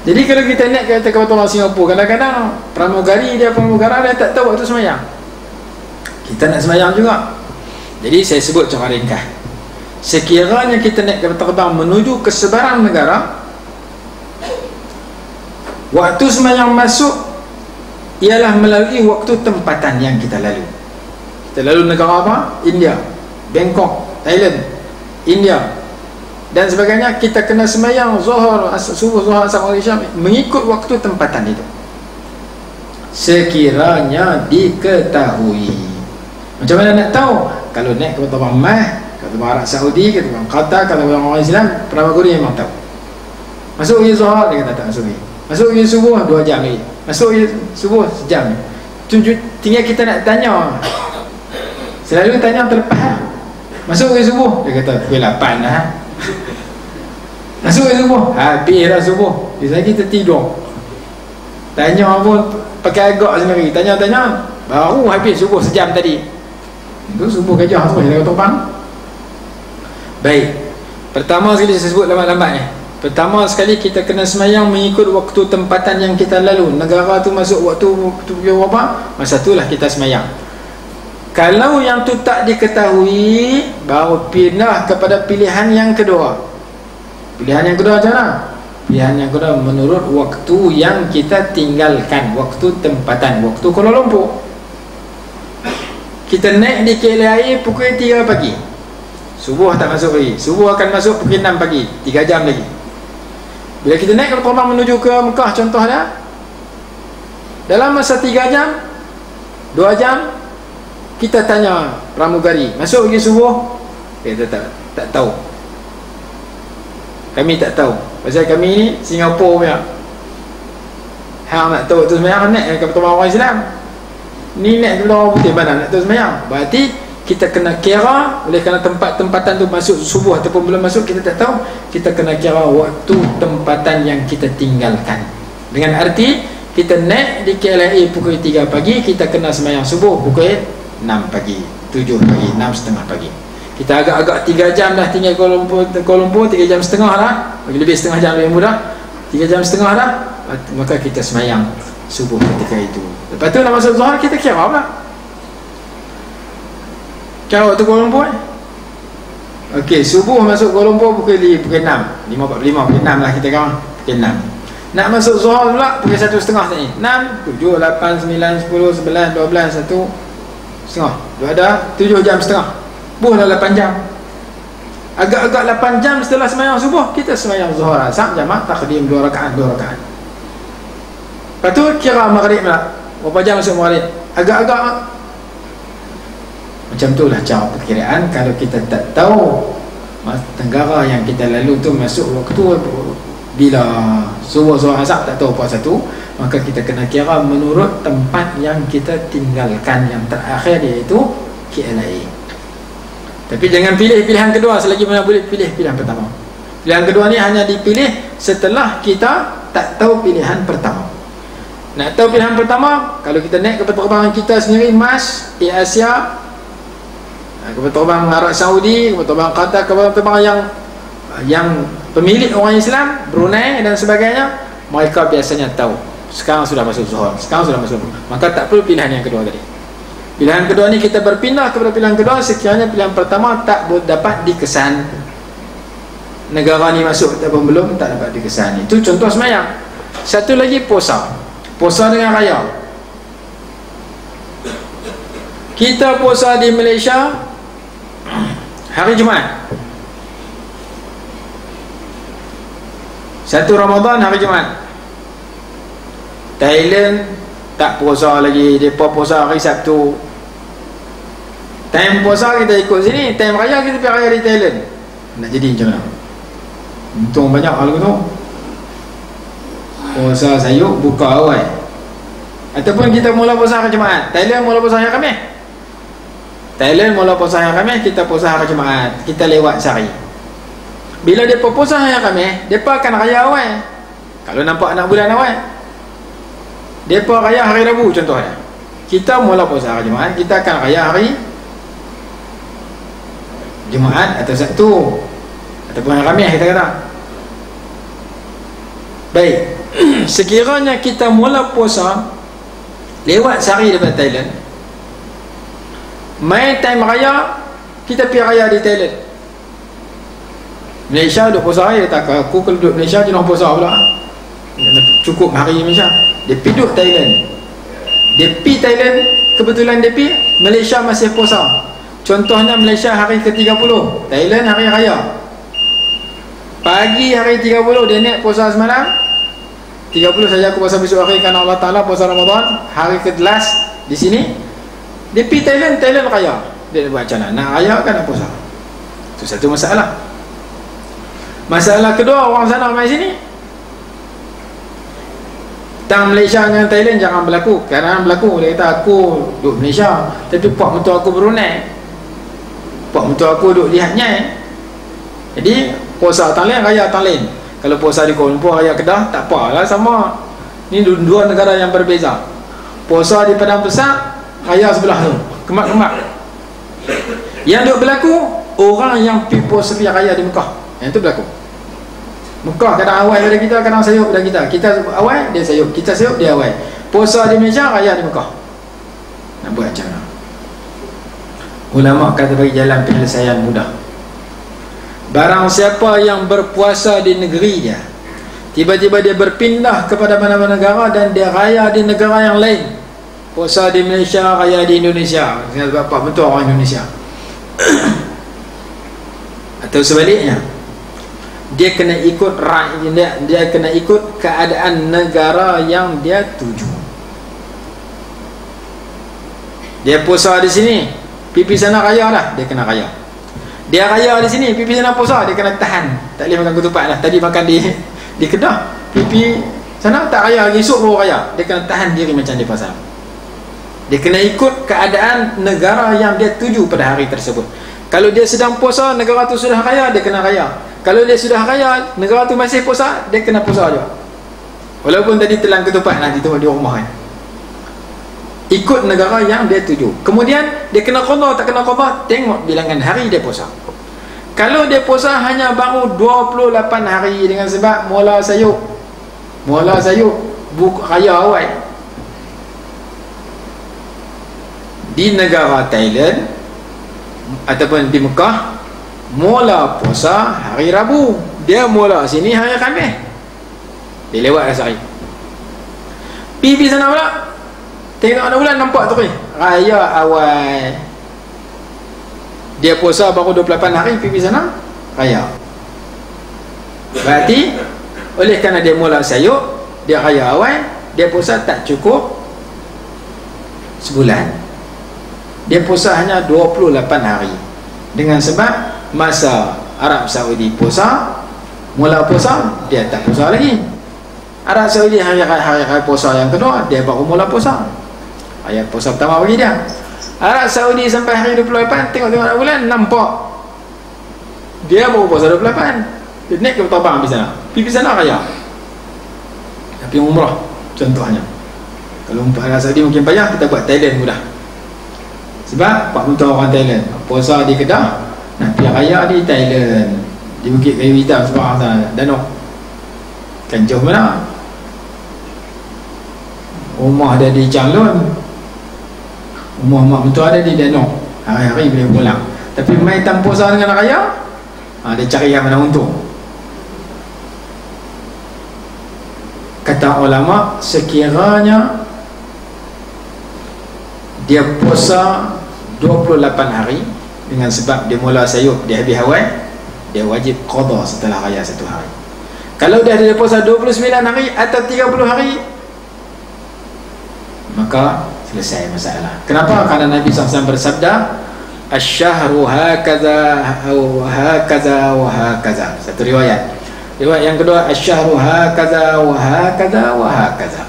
Jadi kalau kita naik ke atas kapal terbang Singapura, kadang-kadang pramugari dia tak tahu waktu semayang. Kita nak semayang juga. Jadi saya sebut cara ringkas. Sekiranya kita naik kapal terbang menuju ke sebarang negara, waktu semayang masuk ialah melalui waktu tempatan yang kita lalu. Kita lalu negara apa? India, Bangkok, Thailand, India dan sebagainya. Kita kena semayang zuhur, subuh, zuhur, asar, maghrib, isya mengikut waktu tempatan itu, sekiranya diketahui. Macam mana nak tahu? Kalau naik ke terbang Mah, ke terbang Arab Saudi, ke terbang Qatar, kalau orang Islam, pramugari memang tahu. Masuk ke zuhur, dia kata tak masuk. Masuk ke subuh 2 jam lagi, masuk ke subuh sejam. Tinggal kita nak tanya, selalu tanya terlepas. Masuk ke subuh, dia kata pukul 8 lah. Masuk ke subuh, habis dah subuh. Biasanya kita tidur, tanya pun pakai agak sendiri, tanya-tanya baru habis subuh sejam tadi. Itu subuh gajah tu yang terbang. Baik, pertama sekali saya sebut lambat-lambat ni. Pertama sekali kita kena semayang mengikut waktu tempatan yang kita lalu. Negara tu masuk waktu berapa, masa itulah kita semayang. Kalau yang tu tak diketahui, baru pindah kepada pilihan yang kedua. Pilihan yang kedua macam mana? Pilihan yang kedua menurut waktu yang kita tinggalkan, waktu tempatan, waktu Kuala Lumpur. Kita naik di KLIA pukul 3 pagi, subuh tak masuk lagi. Subuh akan masuk pukul 6 pagi, 3 jam lagi. Bila kita naik kapal terbang menuju ke Mekah contohnya, dalam masa 3 jam, 2 jam, kita tanya pramugari, masuk lagi subuh? Dia kata tak tahu. Kami tak tahu. Pasal kami ni Singapura punya. Hang nak tahu tu semayang, naik kapal terbang orang Islam. Ni naik kapal orang putih, mana nak tahu semayang? Berarti kita kena kira. Oleh kerana tempat-tempatan tu masuk subuh ataupun belum masuk, kita tak tahu. Kita kena kira waktu tempatan yang kita tinggalkan. Dengan arti kita naik di KLIA pukul 3 pagi, kita kena sembahyang subuh pukul 6 pagi, 7 pagi, 6.30 pagi. Kita agak-agak 3 jam dah tinggal Kuala Lumpur 3 jam setengah dah, lebih setengah jam lebih mudah, 3 jam setengah dah, maka kita sembahyang subuh ketika itu. Lepas tu nak masuk zuhur, kita kira pula. Kira waktu Kuala Lumpur. Okey, subuh masuk Kuala Lumpur pukul 6, 5.45, pukul 6 lah kita kira, pukul 6. Nak masuk zuhur pula pukul 1.30 tadi. 6, 7, 8, 9, 10, 11, 12, 1 setengah. Dua ada 7 jam setengah. Buhlah 8 jam. Agak-agak 8 jam setelah sembahyang subuh, kita sembahyang zuhur asar jamak takdim 2 rakaat. Lepas tu kira maghrib pula. Berapa jam masuk maghrib? Agak-agak macam tu lah cara perkiraan. Kalau kita tak tahu negara yang kita lalu tu masuk waktu bila subuh asar, tak tahu puasa tu, maka kita kena kira menurut tempat yang kita tinggalkan yang terakhir, iaitu KLIA. Tapi jangan pilih pilihan kedua selagi mana boleh pilih pilihan pertama. Pilihan kedua ni hanya dipilih setelah kita tak tahu pilihan pertama. Nak tahu pilihan pertama, kalau kita naik ke penerbangan kita sendiri, MAS, Air Asia, ke penerbangan Arab Saudi, ke penerbangan Qatar, ke penerbangan yang pemilik orang Islam, Brunei dan sebagainya, mereka biasanya tahu sekarang sudah masuk zuhur, sekarang sudah masuk. Maka tak perlu pilihan yang kedua tadi. Pilihan kedua ni kita berpindah kepada pilihan kedua sekiranya pilihan pertama tak dapat dikesan. Negara ni masuk ataupun belum, tak dapat dikesan. Itu contoh sembahyang. Satu lagi puasa. Puasa dengan raya. Kita puasa di Malaysia hari Jumaat. 1 Ramadan hari Jumaat. Thailand tak puasa lagi, mereka puasa hari Sabtu. Time puasa kita ikut sini, time raya kita pergi raya di Thailand. Nak jadi macam mana? Untung banyak hal tu. Puasa sayur buka awal. Ataupun kita mula puasa hari Jumaat, Thailand mula puasa hari Khamis. Thailand mula puasa hari Khamis, kita puasa hari Jumaat. Kita lewat sehari. Bila dia puasa hari Khamis, depa akan raya awal. Kalau nampak anak bulan awal, depa raya hari Rabu contohnya. Kita mula puasa hari Jumaat, kita akan raya hari Jumaat atau Sabtu ataupun hari Khamis kita kata. Baik. Sekiranya kita mula puasa lewat sehari daripada Thailand, main time raya kita pergi raya di Thailand. Malaysia duduk puasa hari, tak aku kalau duduk Malaysia je nak puasa pula. Cukup hari Malaysia. Dia pergi duduk Thailand. Dia pergi Thailand, kebetulan dia pergi Malaysia masih puasa. Contohnya Malaysia hari ke-30, Thailand hari raya. Pagi hari 30 dia naik puasa semalam. 30 saja aku puasa besok hari kerana Allah Ta'ala puasa Ramadan. Hari ke-11 di sini dia pergi Thailand, Thailand raya. Dia buat macam mana? Nak raya kan nak puasa? Itu satu masalah. Masalah kedua, orang sana mai sini. Tang Malaysia dengan Thailand jangan berlaku. Kerana berlaku, dia kata aku duduk Malaysia tapi puak mentua aku Brunei, puak mentua aku duduk lihatnya. Jadi puasa Thailand, raya Thailand. Kalau puasa di Kuala Lumpur, raya Kedah, tak apalah, sama. Ni dua negara yang berbeza. Puasa di Padang Besar, raya sebelah tu, kemak-kemak. Yang duk berlaku, orang yang pergi puasa raya di Mekah, yang tu berlaku. Mekah kadang awal pada kita, kadang sayup pada kita. Kita awal, dia sayup. Kita sayup, dia awal. Puasa di Malaysia, raya di Mekah. Nak buat macam mana? Ulama kata bagi jalan penyelesaian mudah. Barang siapa yang berpuasa di negeri dia, tiba-tiba dia berpindah kepada mana-mana negara dan dia raya di negara yang lain. Puasa di Malaysia, raya di Indonesia. Sebab apa? Betul orang Indonesia. Atau sebaliknya, dia kena ikut dia kena ikut keadaan negara yang dia tuju. Dia puasa di sini, pipi sana raya lah, dia kena raya. Dia raya di sini, pipi sana puasa, dia kena tahan. Tak boleh makan ketupat lah. Tadi makan di Kedah, pipi sana tak raya lagi, esok baru raya. Dia kena tahan diri macam di pasar. Dia kena ikut keadaan negara yang dia tuju pada hari tersebut. Kalau dia sedang puasa, negara tu sudah raya, dia kena raya. Kalau dia sudah raya, negara tu masih puasa, dia kena puasa juga. Walaupun tadi telan ketupat nanti tu di rumah kan. Ikut negara yang dia tuju. Kemudian dia kena qada tak kena qada, tengok bilangan hari dia puasa. Kalau dia puasa hanya baru 28 hari dengan sebab mula sayuk raya awal di negara Thailand ataupun di Mekah, mula puasa hari Rabu, dia mula sini hari Khamis, dia lewat sehari. Pergi sana pula, tengok anak bulan nampak tu raya awal, dia puasa baru 28 hari, pergi sana raya. Berarti oleh kerana dia mula sayuk, dia raya awal, dia puasa tak cukup sebulan, dia puasa hanya 28 hari. Dengan sebab masa Arab Saudi puasa, mula puasa, dia tak puasa lagi. Arab Saudi hari puasa yang kedua, dia baru mula puasa. Ayat puasa pertama bagi dia. Arab Saudi sampai hari 28, tengok bulan, nampak dia baru puasa 28. Dia naik ke terbang pergi sana, pergi sana raya. Tapi umrah contohnya. Kalau Arab Saudi mungkin payah, kita buat Thailand mudah. Sebab 40 orang Thailand puasa di Kedah, nak pergi raya di Thailand, di Bukit Kayu Hitam sebarang sana, Danau kan jauh mana. Rumah dia di Changlun, rumah mak mentua ada di Danau, hari-hari boleh pulang. Tapi main tam puasa dengan raya, dia cari yang mana untung. Kata ulama, sekiranya dia puasa 28 hari dengan sebab dia mula sayuk, dia habis awal, dia wajib qada setelah raya 1 hari. Kalau dia ada puasa 29 hari atau 30 hari, maka selesai masalah. Kenapa? Kerana Nabi SAW bersabda, asy-syahru hakaza wa hakaza wa hakaza. Satu riwayat. Riwayat yang kedua, asy-syahru hakaza wa hakaza wa hakaza.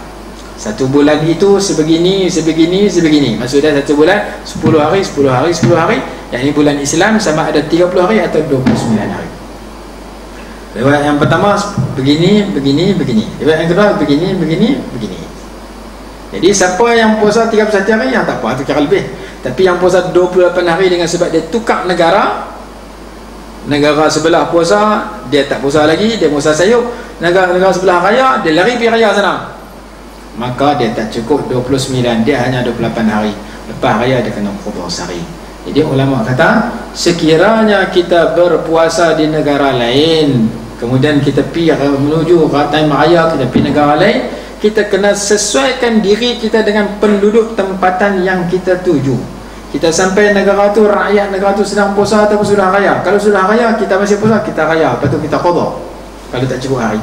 Satu bulan itu sebegini, sebegini, sebegini. Maksudnya satu bulan 10 hari, 10 hari, 10 hari. Yang ini bulan Islam sama ada 30 hari atau 29 hari. Riwayat yang pertama begini, begini, begini. Riwayat yang kedua begini, begini, begini. Jadi siapa yang puasa 31 hari, yang tak apa, itu kira lebih. Tapi yang puasa 28 hari dengan sebab dia tukar negara, negara sebelah puasa, dia tak puasa lagi, dia puasa sayuk. Negara sebelah raya, dia lari pergi raya sana, maka dia tak cukup 29, dia hanya 28 hari. Lepas raya dia kena qada sehari. Jadi ulama kata, sekiranya kita berpuasa di negara lain, kemudian kita pergi menuju time raya, kita pergi negara lain, kita kena sesuaikan diri kita dengan penduduk tempatan yang kita tuju. Kita sampai negara tu, rakyat negara tu sedang puasa atau sudah raya. Kalau sudah raya, kita masih puasa, kita raya, lepas tu kita qada kalau tak cukup hari.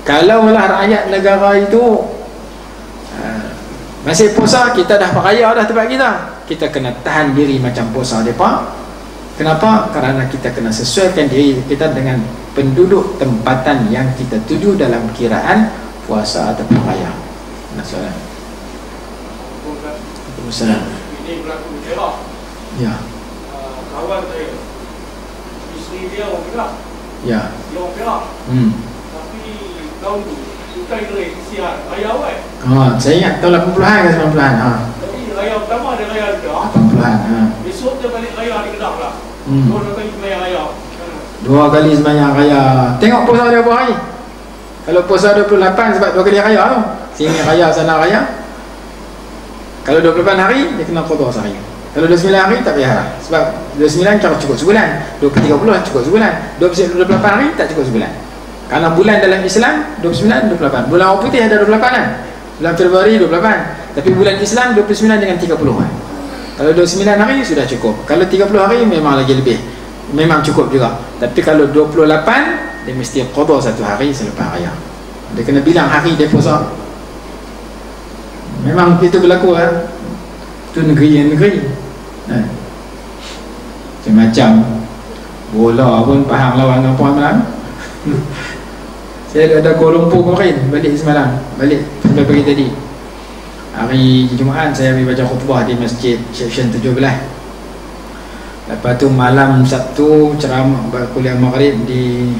Kalau lah rakyat negara itu masih puasa, kita dah raya dah tempat kita, kita kena tahan diri macam puasa mereka. Kenapa? Kerana kita kena sesuaikan diri kita dengan penduduk tempatan yang kita tuju dalam kiraan puasa ataupun raya. Soalan. Assalamualaikum. Ini berlaku Perak. Ya. Kawan saya, isteri dia orang Perak. Ya. Dia orang Perak. Tapi tahun tu bukan kira kesian raya awal. Saya ingat tahun 80-an ke 90-an. Jadi raya pertama dia raya di Kedah. 80-an. Besok dia balik raya di Kedah pula. Dua kali sembahyang raya. 2 kali sembahyang raya. Tengok puasa dia berapa hari. Kalau puasa 28 sebab 2 kali raya tu, sini raya sana raya. Kalau 28 hari, dia kena qada sehari. Kalau 29 hari, tak payah lah. Sebab 29 cukup sebulan, 30 cukup sebulan, 28 hari tak cukup sebulan. Karena bulan dalam Islam 29, 28. Bulan orang putih ada 28 kan? Bulan Februari 28. Tapi bulan Islam 29 dengan 30 kan? Kalau 29 hari sudah cukup. Kalau 30 hari memang lagi lebih, memang cukup juga. Tapi kalau 28, dia mesti qada 1 hari selepas raya. Dia kena bilang hari dia puasa. Memang itu berlaku kan? Itu negeri-negeri. Macam bola pun faham lawan dengan puan malam. Saya ada Kuala Lumpur kemarin, balik semalam, balik sampai pagi tadi. Hari Jumaat saya pergi baca khutbah di masjid section 17. Lepas tu malam Sabtu ceramah kuliah maghrib di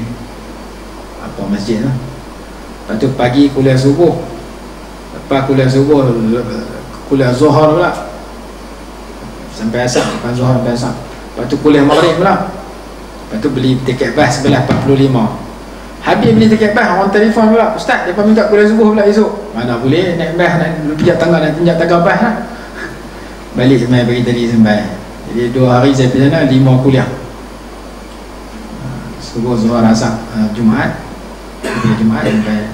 apa masjid tu. Lepas tu pagi kuliah subuh. Lepas kuliah subuh kuliah zuhur pula sampai asar, bukan zuhur sampai asar. Lepas tu kuliah maghrib pula. Lepas tu beli tiket bas sebelah 45. Habis beli tiket bas, orang telefon pula, ustaz mereka minta kuliah subuh pula esok. Mana boleh naik bas, nak pijak tangga, nak pijak tangga bas lah. Balik semai pagi tadi sembai. Jadi 2 hari saya pergi sana, 5 kuliah. Subuh, zuhur, asar, Jumaat. Kuliah Jumaat sampai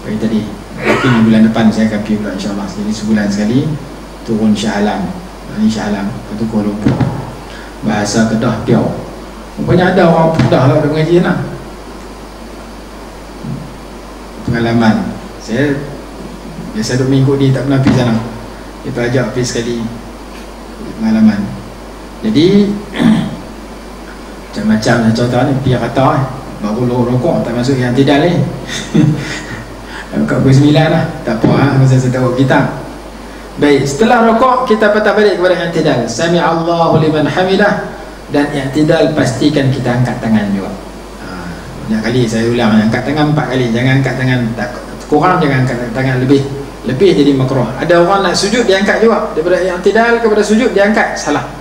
pagi tadi. Mungkin bulan depan saya akan pergi pula insyaAllah. Jadi sebulan sekali turun Shah Alam. Ini Shah Alam, lepas tu Kuala Lumpur. Bahasa Kedah Piau. Rupanya ada orang Kedah lah ada mengaji lah. Pengalaman saya biasa duk minggu ni tak pernah pergi sana. Kita ajak pergi sekali. Pengalaman. Jadi macam-macam contoh ni pergi kata baru rokok tak masuk yang tidak ni. Kat pukul 9 lah. Tak apa lah, saya tahu kita. Baik, setelah rokok kita patah balik kepada i'tidal. Sami Allahu liman hamidah. Dan i'tidal pastikan kita angkat tangan juga. Banyak kali saya ulang, angkat tangan 4 kali. Jangan angkat tangan kurang, jangan angkat tangan lebih jadi makruh. Ada orang nak sujud dia angkat juga, daripada i'tidal kepada sujud dia angkat, salah.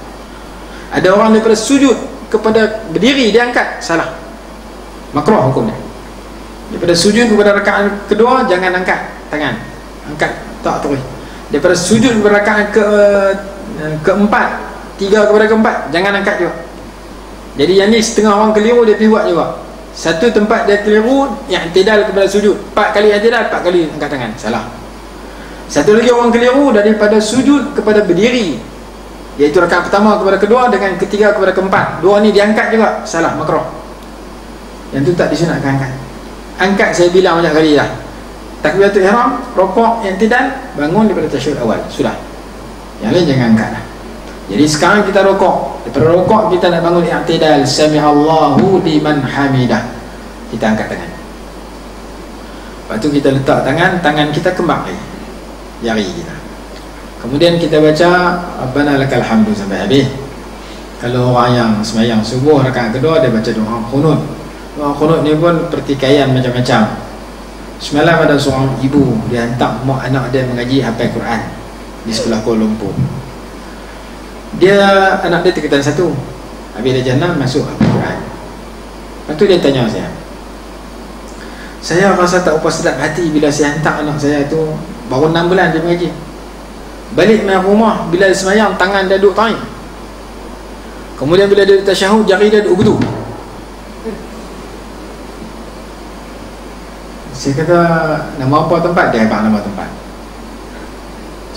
Ada orang daripada sujud kepada berdiri dia angkat, salah, makruh hukumnya. Daripada sujud kepada rakaat kedua jangan angkat tangan, angkat tak terus. Daripada sujud kepada rakaat keempat, 3 kepada keempat jangan angkat juga. Jadi yang ni setengah orang keliru dia pergi buat juga. Satu tempat dia keliru, i'tidal kepada sujud 4 kali i'tidal, 4 kali angkat tangan, salah. Satu lagi orang keliru daripada sujud kepada berdiri, iaitu rakaat pertama kepada kedua dengan ketiga kepada keempat, 2 ni diangkat juga, salah, makruh. Yang tu tak disunatkan angkat. Angkat saya bilang banyak kali dah. Takbiratul ihram, rokok, i'tidal, bangun daripada tasyahud awal, sudah. Yang lain jangan angkat lah. Jadi sekarang kita rokok. Daripada rokok kita nak bangun i'tidal, sami'allahu liman hamidah. Kita angkat tangan. Lepas tu kita letak tangan kita kembang jari kita. Kemudian kita baca Rabbana lakal hamdu sampai habis. Kalau orang yang sembahyang subuh rakaat kedua dia baca doa qunut. Doa qunut ni pun pertikaian macam-macam. Semalam ada seorang ibu dia hantar mak anak dia mengaji hafal Quran di sekolah Kuala Lumpur. Dia anak dia tingkatan 1. Habis dia jannah masuk hafal Quran. Lepas tu dia tanya saya rasa tak apa sedap hati bila saya hantar anak saya tu baru 6 bulan dia mengaji. Balik main rumah bila dia semayang tangan dia duduk tarik. Kemudian bila dia tasyahud jari dia duduk betul. Saya kata nama apa tempat? Dia abang nama tempat.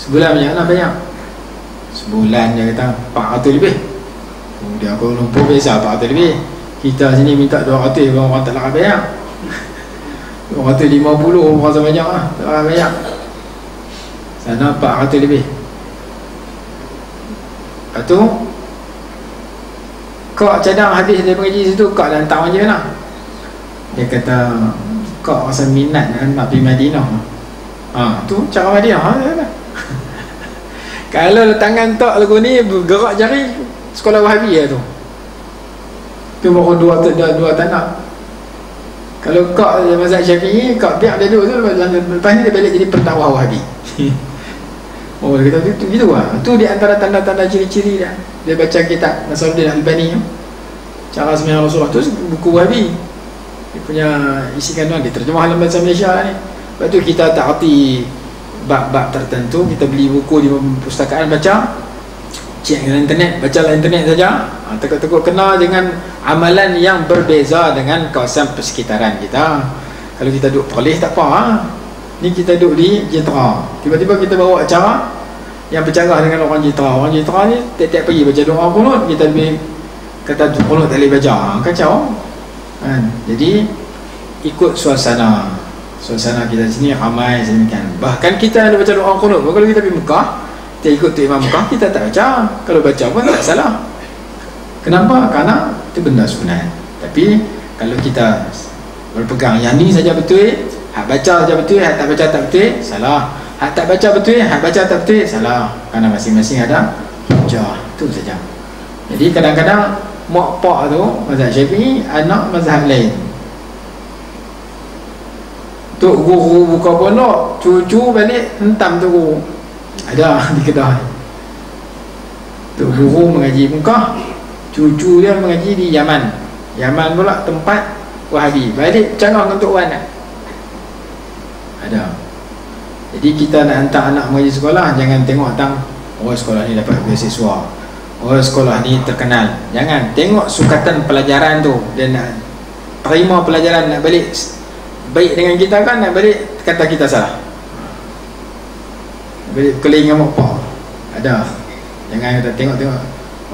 Sebulan banyak. Sebulan dia kata 400 lebih. Kemudian Kuala Lumpur biasa 400 lebih. Kita sini minta 200, orang tak nak bayar. 250 orang rasa banyak lah, tak nak bayar. Sana 400 lebih. Lepas tu kau cadang habis dia mengaji situ, kau dah hantar je lah. Dia kata kau rasa minat nak pergi Madinah. Tu cara Madinah. Kalau tangan tak lagu ni bergerak jari, sekolah Wahabi lah tu. Tu baru dua tanah. Kalau kau mazhab Syafi'i, kau biar dia duduk tu, lepas ni dia balik jadi pendakwah Wahabi. Oh, dia kata tu gitu lah. Tu di antara tanda-tanda ciri-ciri dia. Dia baca kitab Nasruddin Albani, Cara Sembahyang Rasulullah tu buku Wahabi. Dia punya isi kandungan, dia terjemah dalam bahasa Malaysia lah ni. Lepas tu kita taati bab-bab tertentu, kita beli buku di perpustakaan, baca, cek dengan internet, bacalah internet saja. Tekuk-tekuk kena dengan amalan yang berbeza dengan kawasan persekitaran kita. Kalau kita duduk Perlis tak apa. Ni kita duduk di Jitra, tiba-tiba kita bawa acara yang bercarah dengan orang Jitra. Orang Jitra ni tiap-tiap pagi baca doa qunut, kita lebih kata qunut tak boleh baca, kacau kan. Jadi ikut suasana kita sini ramai sedemikian. Bahkan kita ada baca doa qunut. Kalau kita pergi Mekah, kita ikut tu Imam Mekah, kita tak baca. Kalau baca pun tak salah. Kenapa? Karena itu benda sunat. Tapi kalau kita berpegang yang ni saja betul, hak baca saja betul, hak tak baca tak betul, salah. hak tak baca betul, hak baca tak betul, salah, kerana masing-masing ada hujah. Itu saja. Jadi kadang-kadang mak pak tu mazhab Syafi'i, anak mazhab lain. Tok guru buka pondok, cucu balik hentam tu guru. Ada di Kedah. Tok guru mengaji Mekah, cucu dia mengaji di Yaman. Yaman pula tempat Wahabi. Balik canggah dengan Tok Wan. Ada. Jadi kita nak hantar anak mengaji sekolah, jangan tengok tang, oh sekolah ni dapat beasiswa, oh sekolah ni terkenal. Jangan tengok sukatan pelajaran tu. Dia nak terima pelajaran, nak balik baik dengan kita kan, nak balik kata kita salah, balik keling dengan mak. Ada. Jangan kita tengok-tengok,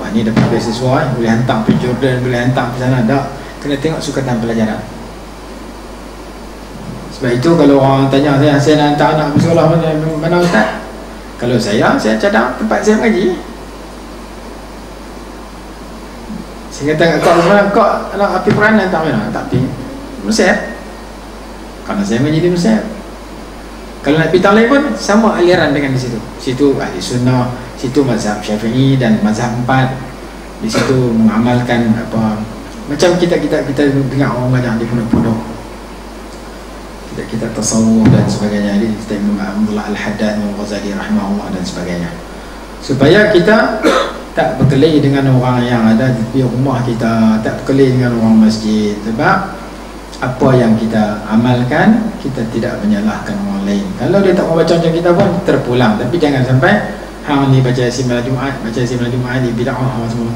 wah ni dapat beasiswa, boleh hantar pergi Jordan, boleh hantar pergi sana. Tak. Kena tengok sukatan pelajaran. Sebab itu kalau orang tanya saya nak hantar anak pergi sekolah mana ustaz? Kalau saya cadang tempat saya mengaji. Saya kata kau sebenarnya kau anak api peranan tak mana? Tak pergi Mesir. Kerana saya mengaji di Mesir. Kalau nak pergi lain pun sama aliran dengan di situ. Situ ahli sunnah, situ mazhab Syafi'i dan mazhab 4. Di situ mengamalkan apa, macam kita dengar orang mengajar di pondok-pondok. Kita tasawuf dan sebagainya. Ini kita Imam Abdullah Al-Haddad Al-Ghazali rahimahullah dan sebagainya. Supaya kita tak berkelahi dengan orang yang ada di rumah kita, tak berkelahi dengan orang masjid. Sebab apa yang kita amalkan, kita tidak menyalahkan orang lain. Kalau dia tak mau baca macam kita pun terpulang. Tapi jangan sampai hang ni baca Yasin malam Jumaat, baca Yasin malam Jumaat ni bid'ah semua.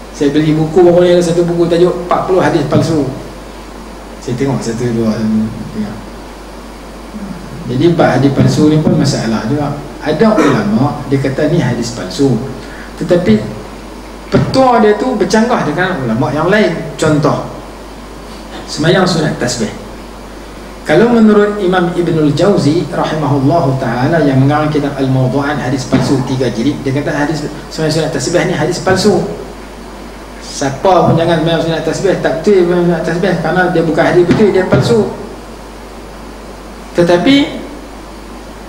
Saya beli buku, pokoknya ada satu buku tajuk 40 hadis palsu. Saya tengok satu dua tengok. Jadi 4 hadis palsu ni pun masalah juga. Ada ulama dia kata ni hadis palsu, tetapi petua dia tu bercanggah dengan ulama yang lain. Contoh, semayang sunat tasbih. Kalau menurut Imam Ibnul Jauzi rahimahullahu ta'ala yang mengarang kitab Al-Mawdu'an hadis palsu 3 jilid, dia kata hadis semayang sunat tasbih ni hadis palsu. Siapa pun jangan semayang sunat tasbih, tak betul semayang sunat tasbih, kerana dia bukan hadis betul, dia palsu. Tetapi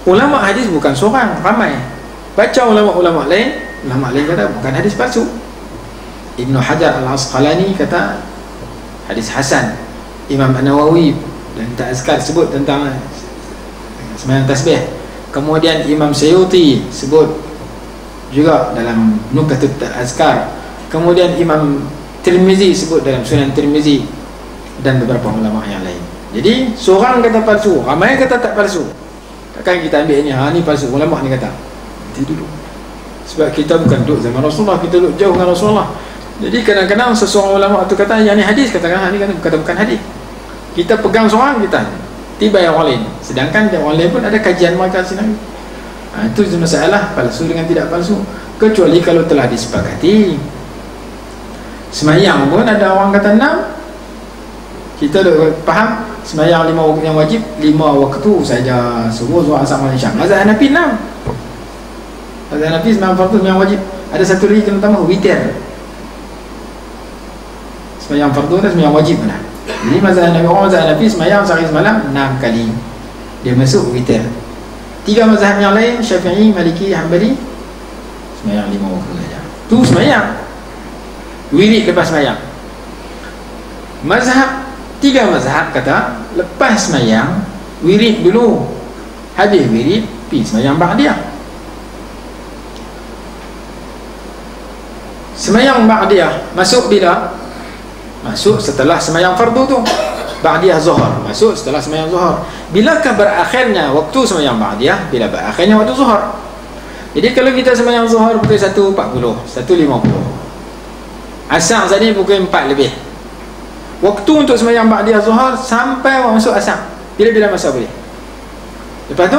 ulama hadis bukan seorang, ramai. Baca ulama-ulama lain kata bukan hadis palsu. Ibnu Hajar Al-Asqalani kata hadis hasan. Imam An-Nawawi dan Ta'azkar sebut tentang semayang tasbih. Kemudian Imam Syuuti sebut juga dalam Nukatut Ta'azkar. Kemudian Imam Tirmizi sebut dalam Sunan Tirmizi dan beberapa ulama yang lain. Jadi seorang kata palsu, ramai kata tak palsu. Takkan kita ambil ini, ni palsu, ulama ni kata. Nanti dulu. Sebab kita bukan duduk zaman Rasulullah, kita duduk jauh dengan Rasulullah. Jadi kadang-kadang seseorang ulama tu kata yang ni hadis, katakan ni kata bukan hadis. Kita pegang seorang, kita tiba yang orang lain. Sedangkan orang lain pun ada kajian mereka sini. Itu masalah palsu dengan tidak palsu. Kecuali kalau telah disepakati. Semayang pun ada orang kata 6. Kita dah faham semayang 5 waktu yang wajib, 5 waktu saja, subuh, zuhur, asar, maghrib, isya. Mazhab Hanafi 6. Mazhab Hanafi semayang fardu, semayang wajib. Ada satu lagi kena tambah, witir. Semayang fardu dan semayang wajib mana? Jadi mazhab Hanafi semayang sehari semalam 6 kali. Dia masuk witir. 3 mazhab yang lain, Syafi'i, Maliki, Hanbali, semayang 5 waktu saja. Tu semayang. Wirid lepas semayang. Mazhab 3 mazhab kata lepas semayang wirid dulu, habis wirid pergi semayang ba'diyah. Semayang ba'diyah masuk bila? Masuk setelah semayang fardu tu. Ba'diyah zuhur masuk setelah semayang zuhur. Bilakah berakhirnya waktu semayang ba'diyah? Bila berakhirnya waktu zuhur. Jadi kalau kita semayang zuhur pukul 1.40, 1.50, asar tadi pukul 4 lebih. Waktu untuk semayang ba'diyah zuhur sampai orang masuk asar. Bila-bila masa boleh. Lepas tu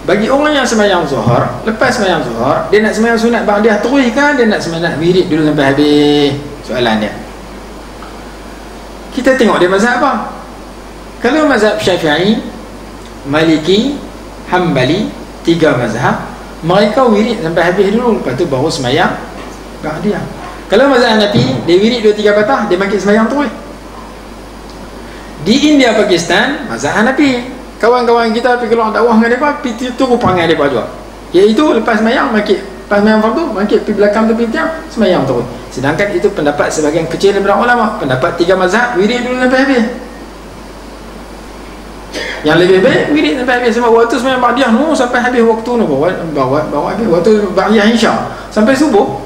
bagi orang yang semayang zuhur, lepas semayang zuhur dia nak semayang sunat ba'diyah terus kan, dia nak semayang wirid dulu sampai habis? Soalan dia. Kita tengok dia mazhab apa. Kalau mazhab Syafi'i, Maliki, Hanbali, 3 mazhab, mereka wirid sampai habis dulu, lepas tu baru semayang ba'diyah. Kalau mazhab Hanafi, dia wirid 2-3 patah, dia makin semayang terus. Di India, Pakistan, mazhab Hanafi. kawan-kawan kita pergi keluar dakwah dengan mereka, pergi tunggu perangai mereka juga, iaitu lepas semayang fardu, bangkit pergi belakang tu pintiang, semayang terus. Sedangkan itu pendapat sebahagian kecil daripada ulama. Pendapat 3 mazhab, wirid dulu sampai habis. Yang lebih baik wirid sampai habis. Sebab waktu semayang ba'diyah tu sampai habis waktu tu, bawa habis waktu ba'diyah Isya sampai subuh.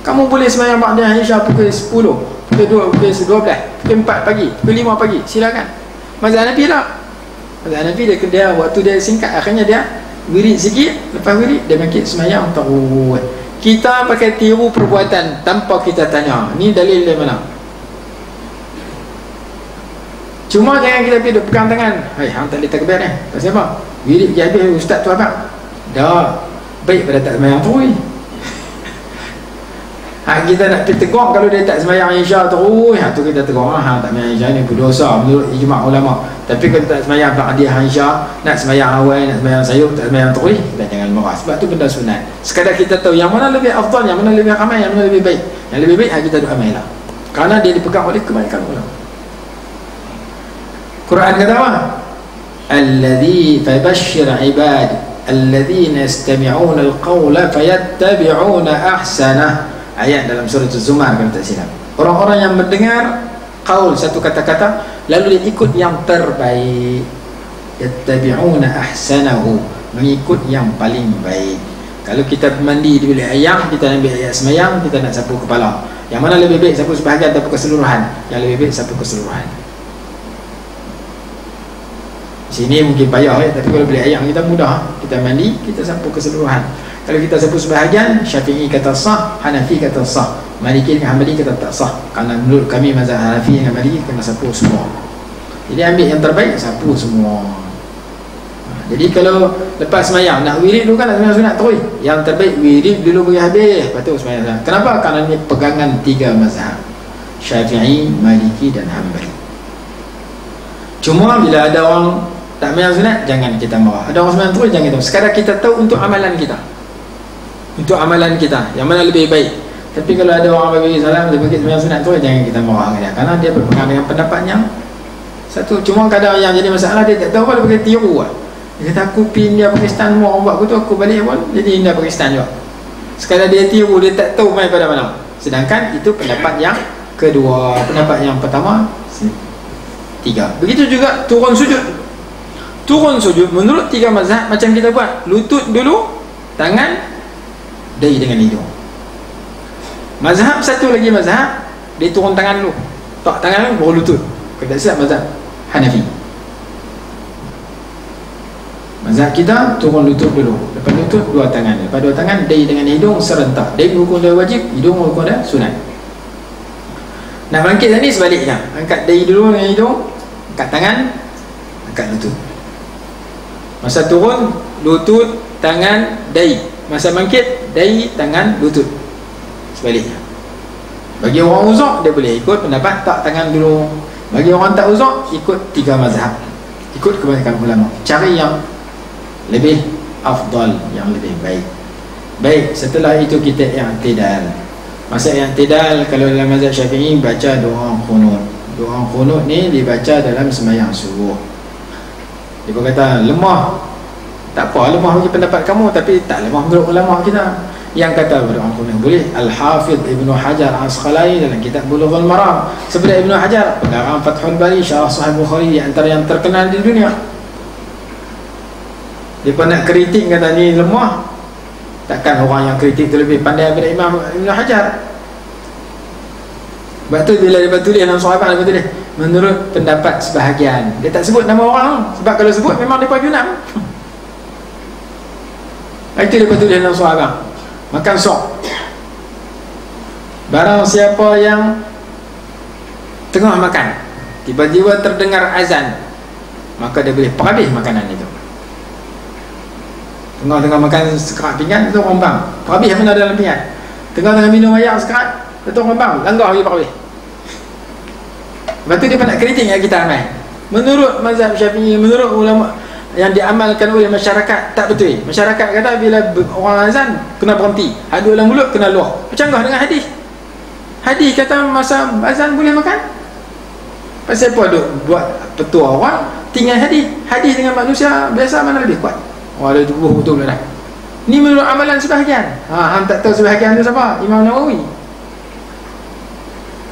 Kamu boleh semayang ba'diyah Isya pukul 10, pukul 2, pukul 12, pukul 4 pagi, pukul 5 pagi, silakan. Mazhab Hanafi tak. Mazhab Hanafi dia waktu dia singkat, akhirnya dia wirid sikit, lepas wirid dia bangkit semayang terus. Kita pakai tiru perbuatan tanpa kita tanya, ni dalil dari mana? Cuma jangan kita pergi pegang tangan, hai hang tak boleh takbir ni, pasal apa? Wirid pergi habis, ustaz tu apa? Dah baik pada tak semayang terus. Kita nak pergi tegur kalau dia tak semayang Isya terus, tu kita tegur, tak semayang Isya ni berdosa menurut ijma' ulama. Tapi kalau tak semayang ba'diyah Isya, nak semayang awal, nak semayang sayur, tak semayang terus, kita jangan marah. Sebab tu benda sunat. Sekadar kita tahu yang mana lebih afdal, yang mana lebih ramai, yang mana lebih baik. Yang lebih baik kita doa amailah. Kerana dia dipegang oleh kebanyakan ulama. Quran kata apa? Alladhi fabashshir ibad alladhina yastami'una al-qawla fayattabi'una ahsanah. Ayat dalam surah Az-Zumar kalau tak silap. Orang-orang yang mendengar qaul, satu kata-kata, lalu dia ikut yang terbaik. Yattabi'una ahsanahu, mengikut yang paling baik. Kalau kita mandi di bilik ayam, kita ambil ayat semayang, kita nak sapu kepala. Yang mana lebih baik, sapu sebahagian atau keseluruhan? Yang lebih baik sapu keseluruhan. Sini mungkin payah tapi kalau bilik ayam kita mudah. Kita mandi, kita sapu keseluruhan. Kalau kita sapu sebahagian, Syafi'i kata sah, Hanafi kata sah, Maliki dengan Hanbali kata tak sah. Kerana menurut kami mazhab Hanafi dengan Maliki kena sapu semua. Jadi ambil yang terbaik, sapu semua. Jadi kalau lepas semayang nak wirid dulu kan, nak semayang sunat terus, yang terbaik wirid dulu bagi habis, lepas tu semayang sunat. Kenapa? Kerana ini pegangan 3 mazhab, Syafi'i, Maliki dan Hanbali. Cuma bila ada orang tak semayang sunat, jangan kita marah. Ada orang semayang terus, jangan kita. Sekarang kita tahu untuk amalan kita, untuk amalan kita yang mana lebih baik. Tapi kalau ada orang bagi salam, dia bagi semayang sunat terus, jangan kita marah dia, kerana dia berpegang dengan pendapatnya satu. Cuma kadang yang jadi masalah, dia tak tahu apa, dia pakai tiru lah. Dia kata aku pergi India Pakistan, orang buat aku tu, aku balik pun jadi India Pakistan juga. Sekadar dia tiru, dia tak tahu main pada mana. Sedangkan itu pendapat yang kedua. Pendapat yang pertama 3. Begitu juga turun sujud. Turun sujud menurut 3 mazhab macam kita buat, lutut dulu, tangan, dahi dengan hidung. Mazhab satu lagi mazhab, dia turun tangan dulu, tak tangan dulu, baru lutut. Kalau tak silap mazhab Hanafi. Mazhab kita turun lutut dulu, lepas lutut 2 tangan, lepas 2 tangan dahi dengan hidung serentak. Dahi hukum dia wajib, hidung hukum dia sunat. Nak bangkit tadi sebaliknya, angkat dahi dulu dengan hidung, angkat tangan, angkat lutut. Masa turun lutut, tangan, dahi. Masa bangkit dahi, tangan, lutut. Sebaliknya. Bagi orang uzur, dia boleh ikut pendapat tak tangan dulu. Bagi orang tak uzur, ikut 3 mazhab, ikut kebanyakan ulama. Cari yang lebih afdal, yang lebih baik. Baik, setelah itu kita i'tidal. Masa i'tidal, kalau dalam mazhab Syafi'i baca doa qunut. Doa qunut ni dibaca dalam sembahyang subuh. Dia berkata lemah, tak apa, lemah bagi pendapat kamu, tapi tak lemah menurut ulama kita. Yang kata berdoa qunut boleh Al-Hafidh Ibnu Hajar Al-Asqalani dalam kitab Bulughul Maram. Sebenarnya Ibnu Hajar pengarang Fathul Bari, Syarah Sahih Bukhari, di antara yang terkenal di dunia. Dia pun nak kritik, kata ni lemah. Takkan orang yang kritik tu lebih pandai daripada Imam Ibnu Hajar. Sebab tu bila dia tulis dalam sahabat, dia tulis menurut pendapat sebahagian. Dia tak sebut nama orang, sebab kalau sebut memang dia junam. Itu dia tulis dalam sahabat. Makan sok. Barang siapa yang tengah makan, tiba-tiba terdengar azan, maka dia boleh perhabis makanan itu. Tengah-tengah makan sekerat pinggan, itu orang bang, perhabis mana dalam pinggan. Tengah-tengah minum air sekerat, itu orang bang, langgar lagi perhabis. Lepas tu dia pun nak kritik yang kita ramai. Menurut mazhab Syafi'i, menurut ulama yang diamalkan oleh masyarakat, tak betul. Masyarakat kata bila orang azan kena berhenti, ada dalam mulut kena luah. Bercanggah dengan hadis. Hadis kata masa azan boleh makan. Pasal apa duk buat petua orang tinggal hadis dengan manusia biasa mana lebih kuat? Oh, ada tubuh betul dah. Ni menurut amalan sebahagian. Hang tak tahu sebahagian tu siapa? Imam Nawawi.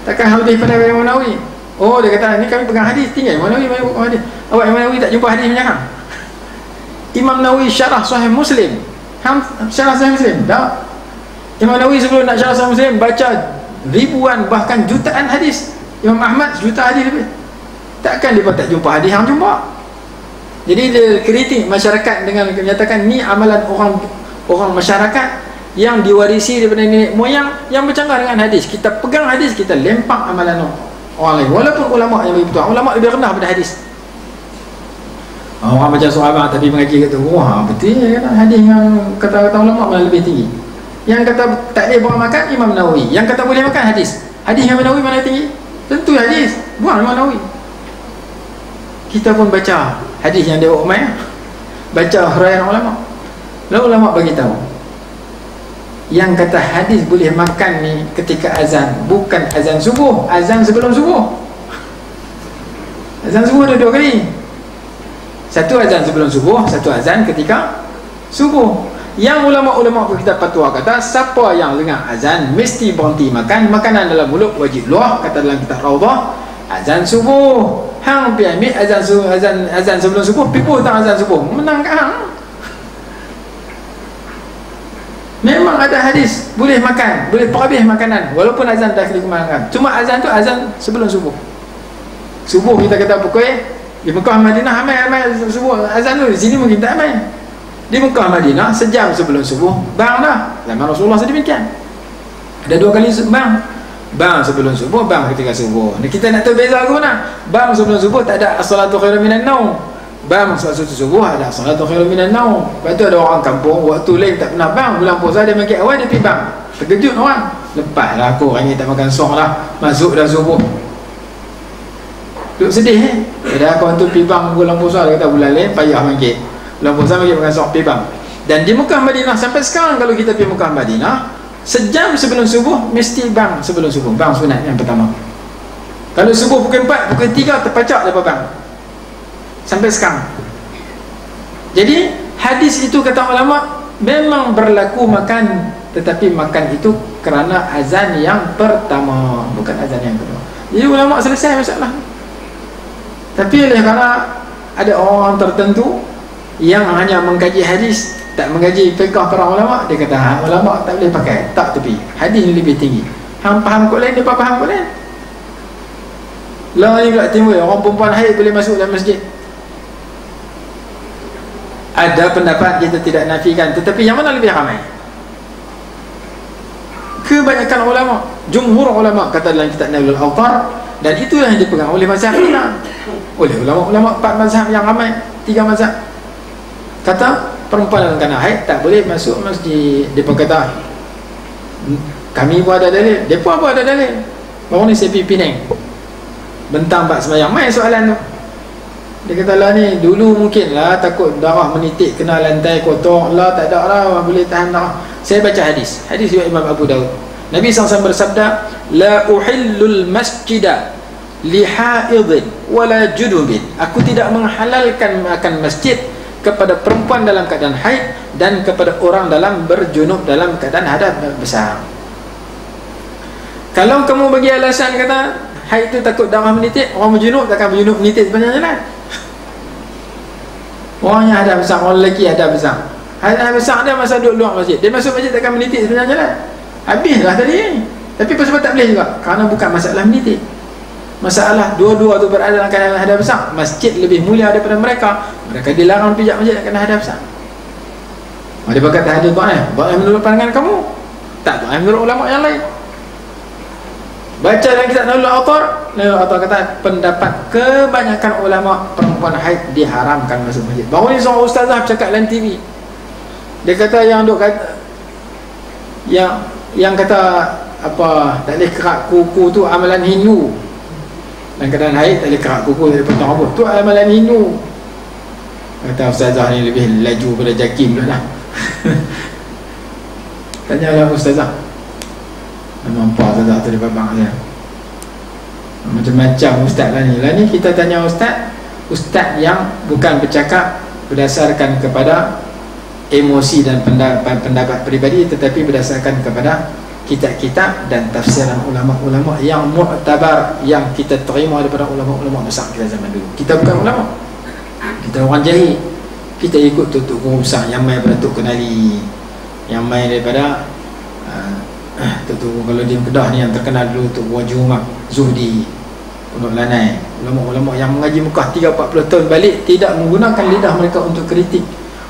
Takkan hang lebih pada Imam Nawawi? Oh, dia kata ni kami pegang hadis, tinggal Imam Nawawi hadis. Awak Imam Nawawi tak jumpa hadis macam hang? Imam Nawawi syarah Sahih Muslim. Hang syarah Sahih Muslim? Tak. Imam Nawawi sebelum nak syarah Sahih Muslim baca ribuan bahkan jutaan hadis. Imam Ahmad juta hadis lebih. Takkan dia tak jumpa hadis hang jumpa. Jadi dia kritik masyarakat dengan menyatakan ni amalan orang masyarakat yang diwarisi daripada nenek moyang yang bercanggah dengan hadis. Kita pegang hadis, kita lempak amalan orang lain. Walaupun ulama yang lebih betul, ulama lebih rendah pada hadis. Orang macam sahabat tapi mengaji kata, wah betul kan hadis yang kata-kata ulama malah lebih tinggi. Yang kata tak boleh buang makan Imam Nawawi. Yang kata boleh makan hadis. Hadis Imam Nawawi mana tinggi? Tentu hadis. Buang Imam Nawawi. Kita pun baca hadis yang dia Umayyah, baca huraian ulama. Lalu ulama bagi tahu yang kata hadis boleh makan ni ketika azan, bukan azan subuh, azan sebelum subuh. Azan subuh ada 2 kali. Satu azan sebelum subuh, satu azan ketika subuh. Yang ulama-ulama kita fatwa kata siapa yang dengar azan mesti berhenti makan, makanan dalam mulut wajib luah, kata dalam kitab Raudhah. Azan subuh hang pergi ambil azan sebelum subuh, pipu tang azan subuh, menang ke hang? Memang ada hadis boleh makan, boleh perhabis makanan walaupun azan dah kali kemakan. Cuma azan tu azan sebelum subuh. Subuh kita kata pukul di Mekah Madinah ramai subuh azan tu, di sini mungkin tak ramai. Di Mekah Madinah sejam sebelum subuh bang dah. Zaman Rasulullah sedemikian. Ada 2 kali bang sebelum subuh, bang ketika subuh. Ni kita nak tahu beza ke mana? Bang sebelum subuh tak ada as-salatu khairun minan naum. Bang sebelum subuh ada as-salatu khairun minan naum. Lepas tu ada orang kampung waktu lain tak pernah bang, bulan puasa dia makin awal dia pergi bang. Terkejut orang. Lepaslah aku orang ni tak makan song dah. Masuk dah subuh. Duk sedih Dah kawan tu pergi bang bulan puasa, dia kata bulan lain payah makin. Bulan puasa makin makan song pergi bang. Dan di Mekah Madinah sampai sekarang kalau kita pergi Mekah Madinah, sejam sebelum subuh mesti bang sebelum subuh. Bang sunat yang pertama. Kalau subuh pukul 4, pukul 3 terpacak lepas bang. Sampai sekarang. Jadi hadis itu kata ulama memang berlaku makan, tetapi makan itu kerana azan yang pertama, bukan azan yang kedua. Jadi ulama selesai masalah. Tapi oleh kerana ada orang tertentu yang hanya mengkaji hadis, tak mengkaji fiqh para ulama, dia kata ulama tak boleh pakai, tak tepi, hadis ni lebih tinggi. Hang faham kod lain, dia faham kod lain. Lah ni pula timbul orang perempuan haid boleh masuk dalam masjid. Ada pendapat kita tidak nafikan, tetapi yang mana lebih ramai? Kebanyakan ulama, jumhur ulama kata dalam kitab Nailul Awtar, dan itu yang dipegang oleh mazhab kita, oleh ulama-ulama 4 mazhab yang ramai, 3 mazhab. Kata perempuan dalam keadaan haid tak boleh masuk masjid. Dia pun kata kami pun ada dalil, dia pun apa ada dalil. Baru ni saya pergi Penang, bentang bak sembahyang, main soalan tu. Dia kata lah ni dulu mungkin lah takut darah menitik kena lantai kotor lah, tak ada lah boleh tahan darah. Saya baca hadis riwayat Imam Abu Daud. Nabi SAW bersabda, la uhillul masjida li haidin wala junubin. Aku tidak menghalalkan makan masjid kepada perempuan dalam keadaan haid dan kepada orang dalam berjunub dalam keadaan hadas besar. Kalau kamu bagi alasan kata haid itu takut darah menitik, orang berjunub takkan berjunub menitik sepanjang jalan. Orang yang hadas besar, orang lelaki hadas besar, hadas besar dia masa duduk luar masjid, dia masuk masjid takkan menitik sepanjang jalan. Habislah tadi. Tapi sebab tak boleh juga, kerana bukan masalah menitik. Masalah dua-dua tu berada dalam keadaan hadas besar, masjid lebih mulia daripada mereka. Mereka dilarang pijak masjid kerana hadas besar. Dia berkata hadis dhaif menurut pandangan kamu, tak dhaif menurut ulama yang lain. Baca dalam kitab Nailul Awtar, Nailul Awtar kata pendapat kebanyakan ulama perempuan haid diharamkan masuk masjid. Baru ni seorang ustazah bercakap dalam TV. Dia kata yang duk kata yang kata apa tak boleh kerak kuku tu amalan Hindu. Dan keadaan haid tak boleh kerak kuku, tak boleh potong rambut, tu amalan Hindu. Kata ustazah ni lebih laju pada Jakim pula dah. Tanyalah ustazah, nampak ustazah tu di babang dia macam-macam ustaz lah ni. Lah ni kita tanya ustaz, ustaz yang bukan bercakap berdasarkan kepada emosi dan pendapat peribadi, tetapi berdasarkan kepada kitab-kitab dan tafsiran ulama-ulama yang mu'tabar, yang kita terima daripada ulama-ulama besar kita zaman dulu. Kita bukan ulama, kita orang jahil. Kita ikut Tok Guru besar yang main daripada Tok Kenali, yang main daripada Tok Guru, kalau di Kedah ni yang terkenal dulu Tok Guru Haji Umar Zuhdi, Pondok Lanai. Ulama-ulama yang mengaji Mekah 30-40 tahun balik tidak menggunakan lidah mereka untuk kritik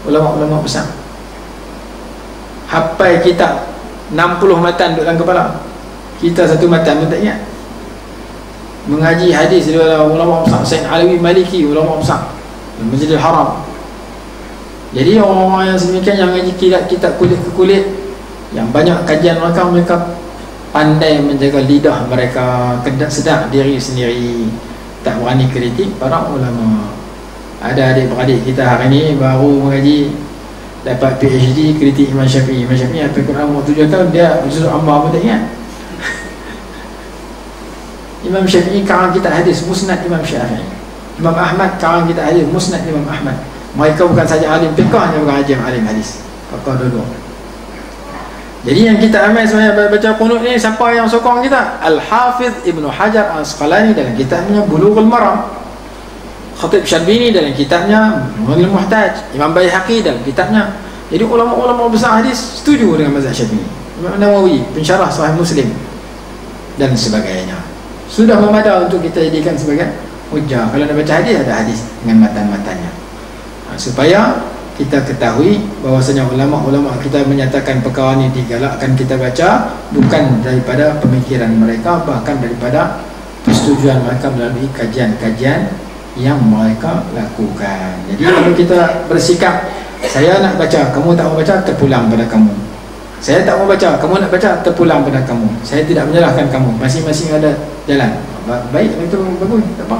ulama-ulama besar. Hafal kitab 60 matan duduk dalam kepala kita, satu matan pun tak ingat. Mengaji hadis daripada ulama besar, Sayyid Alawi Maliki, ulama besar Masjidil Haram. Jadi orang-orang yang sedemikian yang mengaji kitab kulit ke kulit, yang banyak kajian mereka pandai menjaga lidah mereka, sedar diri sendiri, tak berani kritik para ulama. Ada adik-beradik kita hari ni baru mengaji, dapat PhD kritik Imam Syafi'i. Imam Syafi'i hafal Quran umur 7 tahun, dia juz amma pun tak ingat. Imam Syafi'i karang kitab hadis Musnad Imam Syafi'i. Imam Ahmad karang kitab hadis Musnad Imam Ahmad. Mereka bukan saja alim fiqh, hanya bukan alim hadis. Pakar dulu. Jadi yang kita amal sebenarnya baca qunut ni, siapa yang sokong kita? Al-Hafiz Ibnu Hajar Al-Asqalani dalam kitabnya Bulughul Maram, Khatib Syarbini dalam kitabnya Mughniul Muhtaj, Imam Baihaqi dalam kitabnya. Jadi ulama-ulama besar hadis setuju dengan mazhab Syafi'i. Imam Nawawi pensyarah Sahih Muslim dan sebagainya. Sudah memadai untuk kita jadikan sebagai hujah. Kalau nak baca hadis, ada hadis dengan matan-matannya. Supaya kita ketahui bahawasanya ulama-ulama kita menyatakan perkara ini digalakkan kita baca bukan daripada pemikiran mereka, bahkan daripada persetujuan mereka melalui kajian-kajian yang mereka lakukan. Jadi kalau kita bersikap, saya nak baca, kamu tak mau baca, terpulang pada kamu. Saya tak mau baca, kamu nak baca, terpulang pada kamu. Saya tidak menyalahkan kamu, masing-masing ada jalan. Baik, itu bagus, tak apa.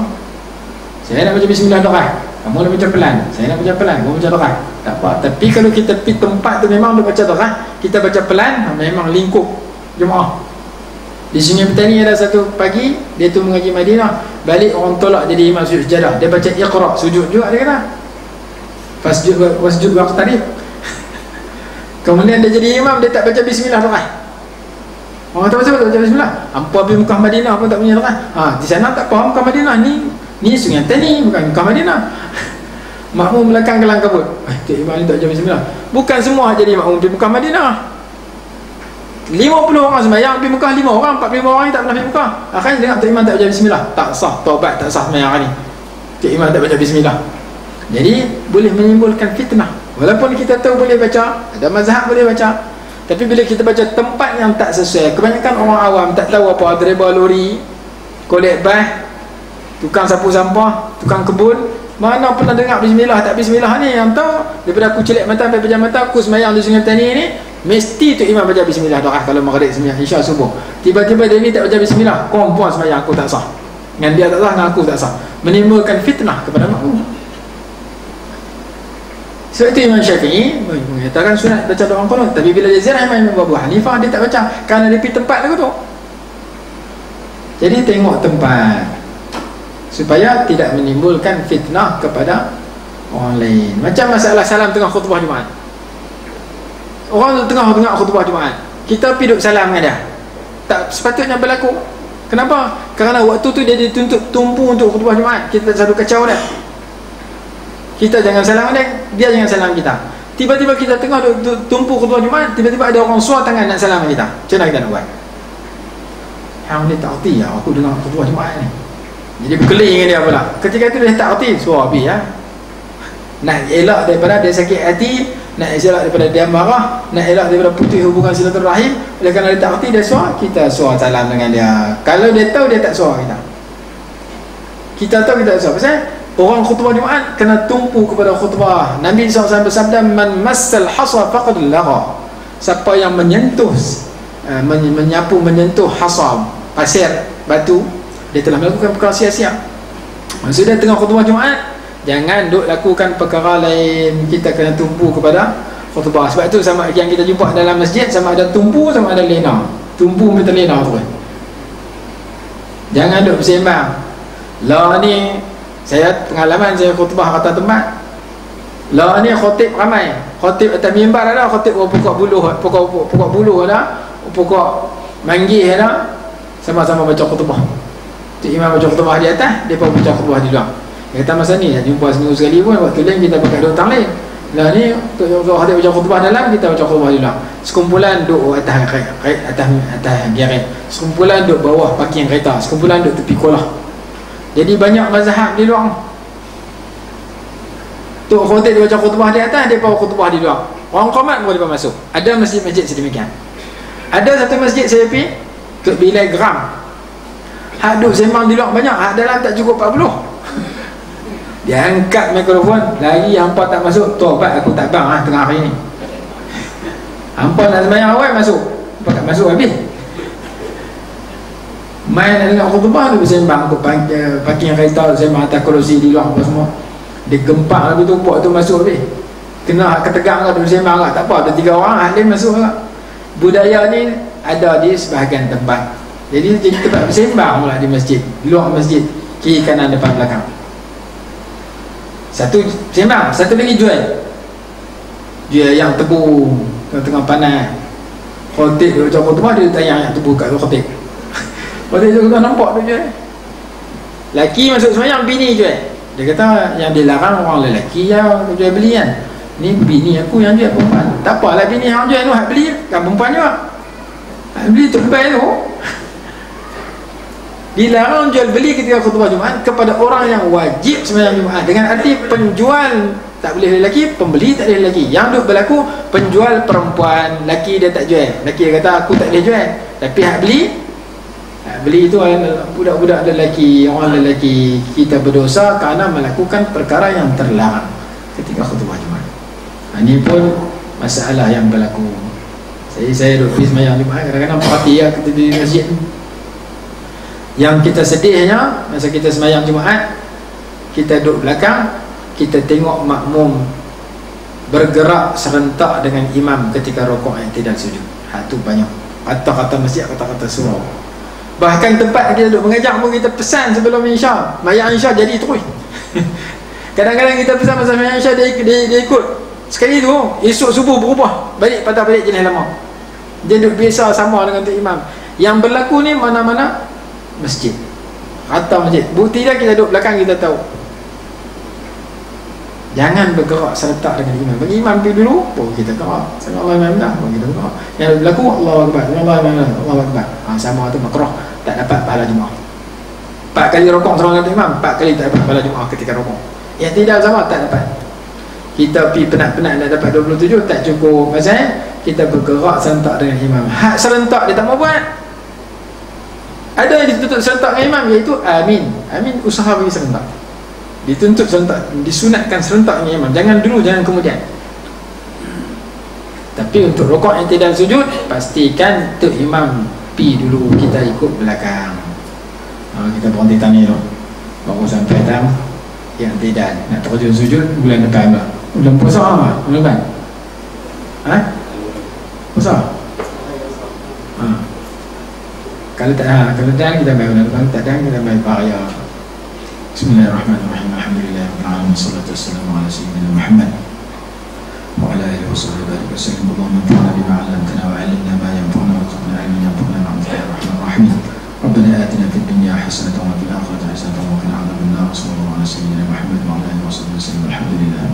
Saya nak baca bismillah doa, kamu nak baca pelan. Saya nak baca pelan, kamu baca doa, tak apa. Tapi kalau kita pergi tempat tu memang nak baca doa, kita baca pelan, memang lingkup jemaah. Di Sungai Petani ada satu pagi, dia tu mengaji Madinah, balik orang tolak jadi imam sujud sejadah. Dia baca Iqra, sujud juga dia kata. Wasjud waqtarib. Kemudian dia jadi imam, dia tak baca bismillah doa. Orang tak baca bismillah. Hampa pergi Mekah Madinah pun tak punya doa. Di sana tak faham Mekah Madinah ni Sungai Petani, bukan Mekah Madinah. Makmum belakang kelang kabut. Cik imam ni tak baca bismillah. Bukan semua jadi makmum di Mekah Madinah. 50 orang sembahyang pergi Mekah, 5 orang, 45 orang ni tak pernah pergi Mekah. Akhirnya dengar Tok Imam tak baca bismillah, tak sah, taubat tak sah sembahyang hari ni. Tok Imam tak baca bismillah. Jadi boleh menimbulkan fitnah. Walaupun kita tahu boleh baca, ada mazhab boleh baca, tapi bila kita baca tempat yang tak sesuai, kebanyakan orang awam tak tahu apa, driver lori, kolek bas, tukang sapu sampah, tukang kebun, mana pernah dengar bismillah tak bismillah ni. Yang tahu daripada aku celak mata sampai pejam mata, aku sembahyang di Sungai Petani ni, mesti tu imam baca bismillah doa kalau maghrib sembahyang isya subuh. Tiba-tiba dia ni tak baca bismillah, kompon sembahyang aku tak sah. Dengan dia tak sah, dengan aku tak sah. Menimbulkan fitnah kepada makmum. Sebab itu Imam Syafi'i mengatakan sunat baca doa qunut, tapi bila dia ziarah Imam Abu Hanifah dia tak baca kerana dia pergi tempat tu. Jadi tengok tempat supaya tidak menimbulkan fitnah kepada orang lain. Macam masalah salam tengah khutbah Jumaat. Orang tu tengah dengar khutbah Jumaat, kita pergi duduk salam dengan dia, tak sepatutnya berlaku. Kenapa? Kerana waktu tu dia dituntut tumpu untuk khutbah Jumaat. Kita selalu kacau dia. Kita jangan salam dia, dia jangan salam kita. Tiba-tiba kita tengah duduk tumpu khutbah Jumaat, tiba-tiba ada orang suar tangan nak salam kita. Macam mana kita nak buat? Hang ni tak erti lah aku dengar khutbah Jumaat ni. Jadi berkeling dengan dia pula. Ketika itu dia tak erti, suar habis ya. Nak elak daripada dia sakit hati, nak elak daripada dia marah, nak elak daripada putus hubungan silaturahim. Oleh kerana dia tak erti, dia suar, kita suar salam dengan dia. Kalau dia tahu, dia tak suar kita. Kita tahu, kita tak suar. Pasal orang khutbah Jumaat kena tumpu kepada khutbah. Nabi SAW bersabda, man massal hasa faqad lagha. Siapa yang menyentuh menyapu, menyentuh hasa, pasir, batu, dia telah melakukan perkara sia-sia. Maksudnya tengah khutbah Jumaat, jangan duk lakukan perkara lain. Kita kena tumpu kepada khutbah. Sebab itu sama yang kita jumpa dalam masjid, sama ada tumpu, sama ada lena. Tumpu betul lena tu. Jangan duk bersembang. Lah ni Saya pengalaman saya khutbah kata tempat. Lah ni khotib ramai. Khotib atas mimbar ada, khotib pokok buluh ada, pokok manggih ada. Sama-sama baca khutbah. Tu imam baca khutbah di atas, depa baca khutbah di luar. Kita masa ni jumpa seminggu sekali pun waktu lain kita pakai dua tang lain. Lah ni kalau ada baca khutbah dalam, kita baca khutbah di luar. Sekumpulan duduk atas geret. Sekumpulan duduk bawah parking kereta. Sekumpulan duduk tepi kolah. Jadi banyak mazhab di luar. Tu khotib dia baca khutbah di atas, dia bawa khutbah di luar. Orang qamat pun dia masuk. Ada masjid-masjid sedemikian. Ada satu masjid saya pergi ke bilai gram. Hak duk sembang di luar banyak, hak dalam tak cukup 40. Dia angkat mikrofon, lagi hampa tak masuk. Tu Pak, aku tak bang tengah hari ni. Hampa nak sembahyang awal masuk. Hampa tak masuk habis. Main nak dengar khutbah tu bersembang, aku parking kereta sembang atas kerusi di luar apa semua. Dia gempak lagi tu, buat tu masuk habis. Kena ketegang lah, dia sembang lah. Tak apa, ada 3 orang, ahli masuk lah. Budaya ni ada di sebahagian tempat. Jadi tempat bersembang pula di masjid, luar masjid, kiri kanan depan belakang. Satu sembang, satu lagi jual yang tebu tengah panas. Khotib dia baca khutbah, dia tanya yang tebu kat khotib. Khotib tu kata nampak tu jual. Laki masuk sembahyang, bini jual. Dia kata yang dilarang orang lelaki yang jual beli kan. Ni bini aku yang jual, perempuan. Tak apalah bini yang jual tu, hak beli kan perempuan juga. Hak beli tu lebih tu. Dilarang jual beli ketika khutbah Jumaat kepada orang yang wajib sembahyang Jumaat. Dengan arti penjual tak boleh lelaki, pembeli tak boleh lelaki. Yang duk berlaku penjual perempuan, lelaki dia tak jual. Lelaki dia kata aku tak boleh jual. Tapi hak beli itu budak-budak lelaki, orang lelaki. Kita berdosa kerana melakukan perkara yang terlarang ketika khutbah Jumaat. Ini pun masalah yang berlaku. Saya duduk pergi sembahyang Jumaat, kadang-kadang perhati ya kita di masjid. Yang kita sedihnya masa kita sembahyang Jumaat, kita duduk belakang, kita tengok makmum bergerak serentak dengan imam ketika rukuk yang tidak sujud. Tu banyak kata-kata masjid, kata-kata surau. Bahkan tempat kita duduk mengajar pun kita pesan sebelum Isya, mayang Isya jadi terus. Kadang-kadang kita pesan masa mayang Isya dia ikut. Sekali tu esok subuh berubah, balik patah balik jenis lama. Dia duduk biasa sama dengan tu imam. Yang berlaku ni mana-mana masjid, rata masjid. Bukti dah kita duduk belakang, kita tahu. Jangan bergerak serentak dengan imam. Bagi imam pergi dulu, baru kita gerak. Sama Allah imam dah, baru kita gerak. Yang berlaku Allahu Akbar, Allah imam, Allahu Akbar. Sama tu makruh, tak dapat pahala Jumaat. 4 kali rukuk sama dengan imam, 4 kali tak dapat pahala Jumaat ketika rukuk. Yang tidak sama tak dapat. Kita pergi penat-penat nak dapat 27 tak cukup. Pasal kita bergerak serentak dengan imam. Hak serentak dia tak mau buat. Ada yang dituntut serentak dengan imam, iaitu amin. Amin usaha bagi serentak. Dituntut serentak, disunatkan serentak dengan imam. Jangan dulu, jangan kemudian. Tapi untuk rukuk yang tidak sujud, pastikan tu imam pi dulu, kita ikut belakang. Kita berhenti tanya dulu, baru sampai tam yang tidak nak terjun sujud bulan depan lah. Bulan puasa apa? Bulan depan? Puasa? Kalau tak kita baik bulan depan, tak ada kita baik raya. Bismillahirrahmanirrahim. Alhamdulillahirrahmanirrahim. Wassalatu wassalamu ala sayyidina Muhammad wa ala alihi wa sahbihi wa sallam. Allahumma anfa'na bima 'allamtana wa 'allimna ma yanfa'una warzuqna 'ilman yanfa'una ya arhamar rahimin. Rabbana atina fid dunya hasanatan wa fil akhirati hasanatan wa qina 'adzaban nar. Sallallahu ala sayyidina Muhammad wa ala alihi wa sahbihi wa sallam. Alhamdulillah.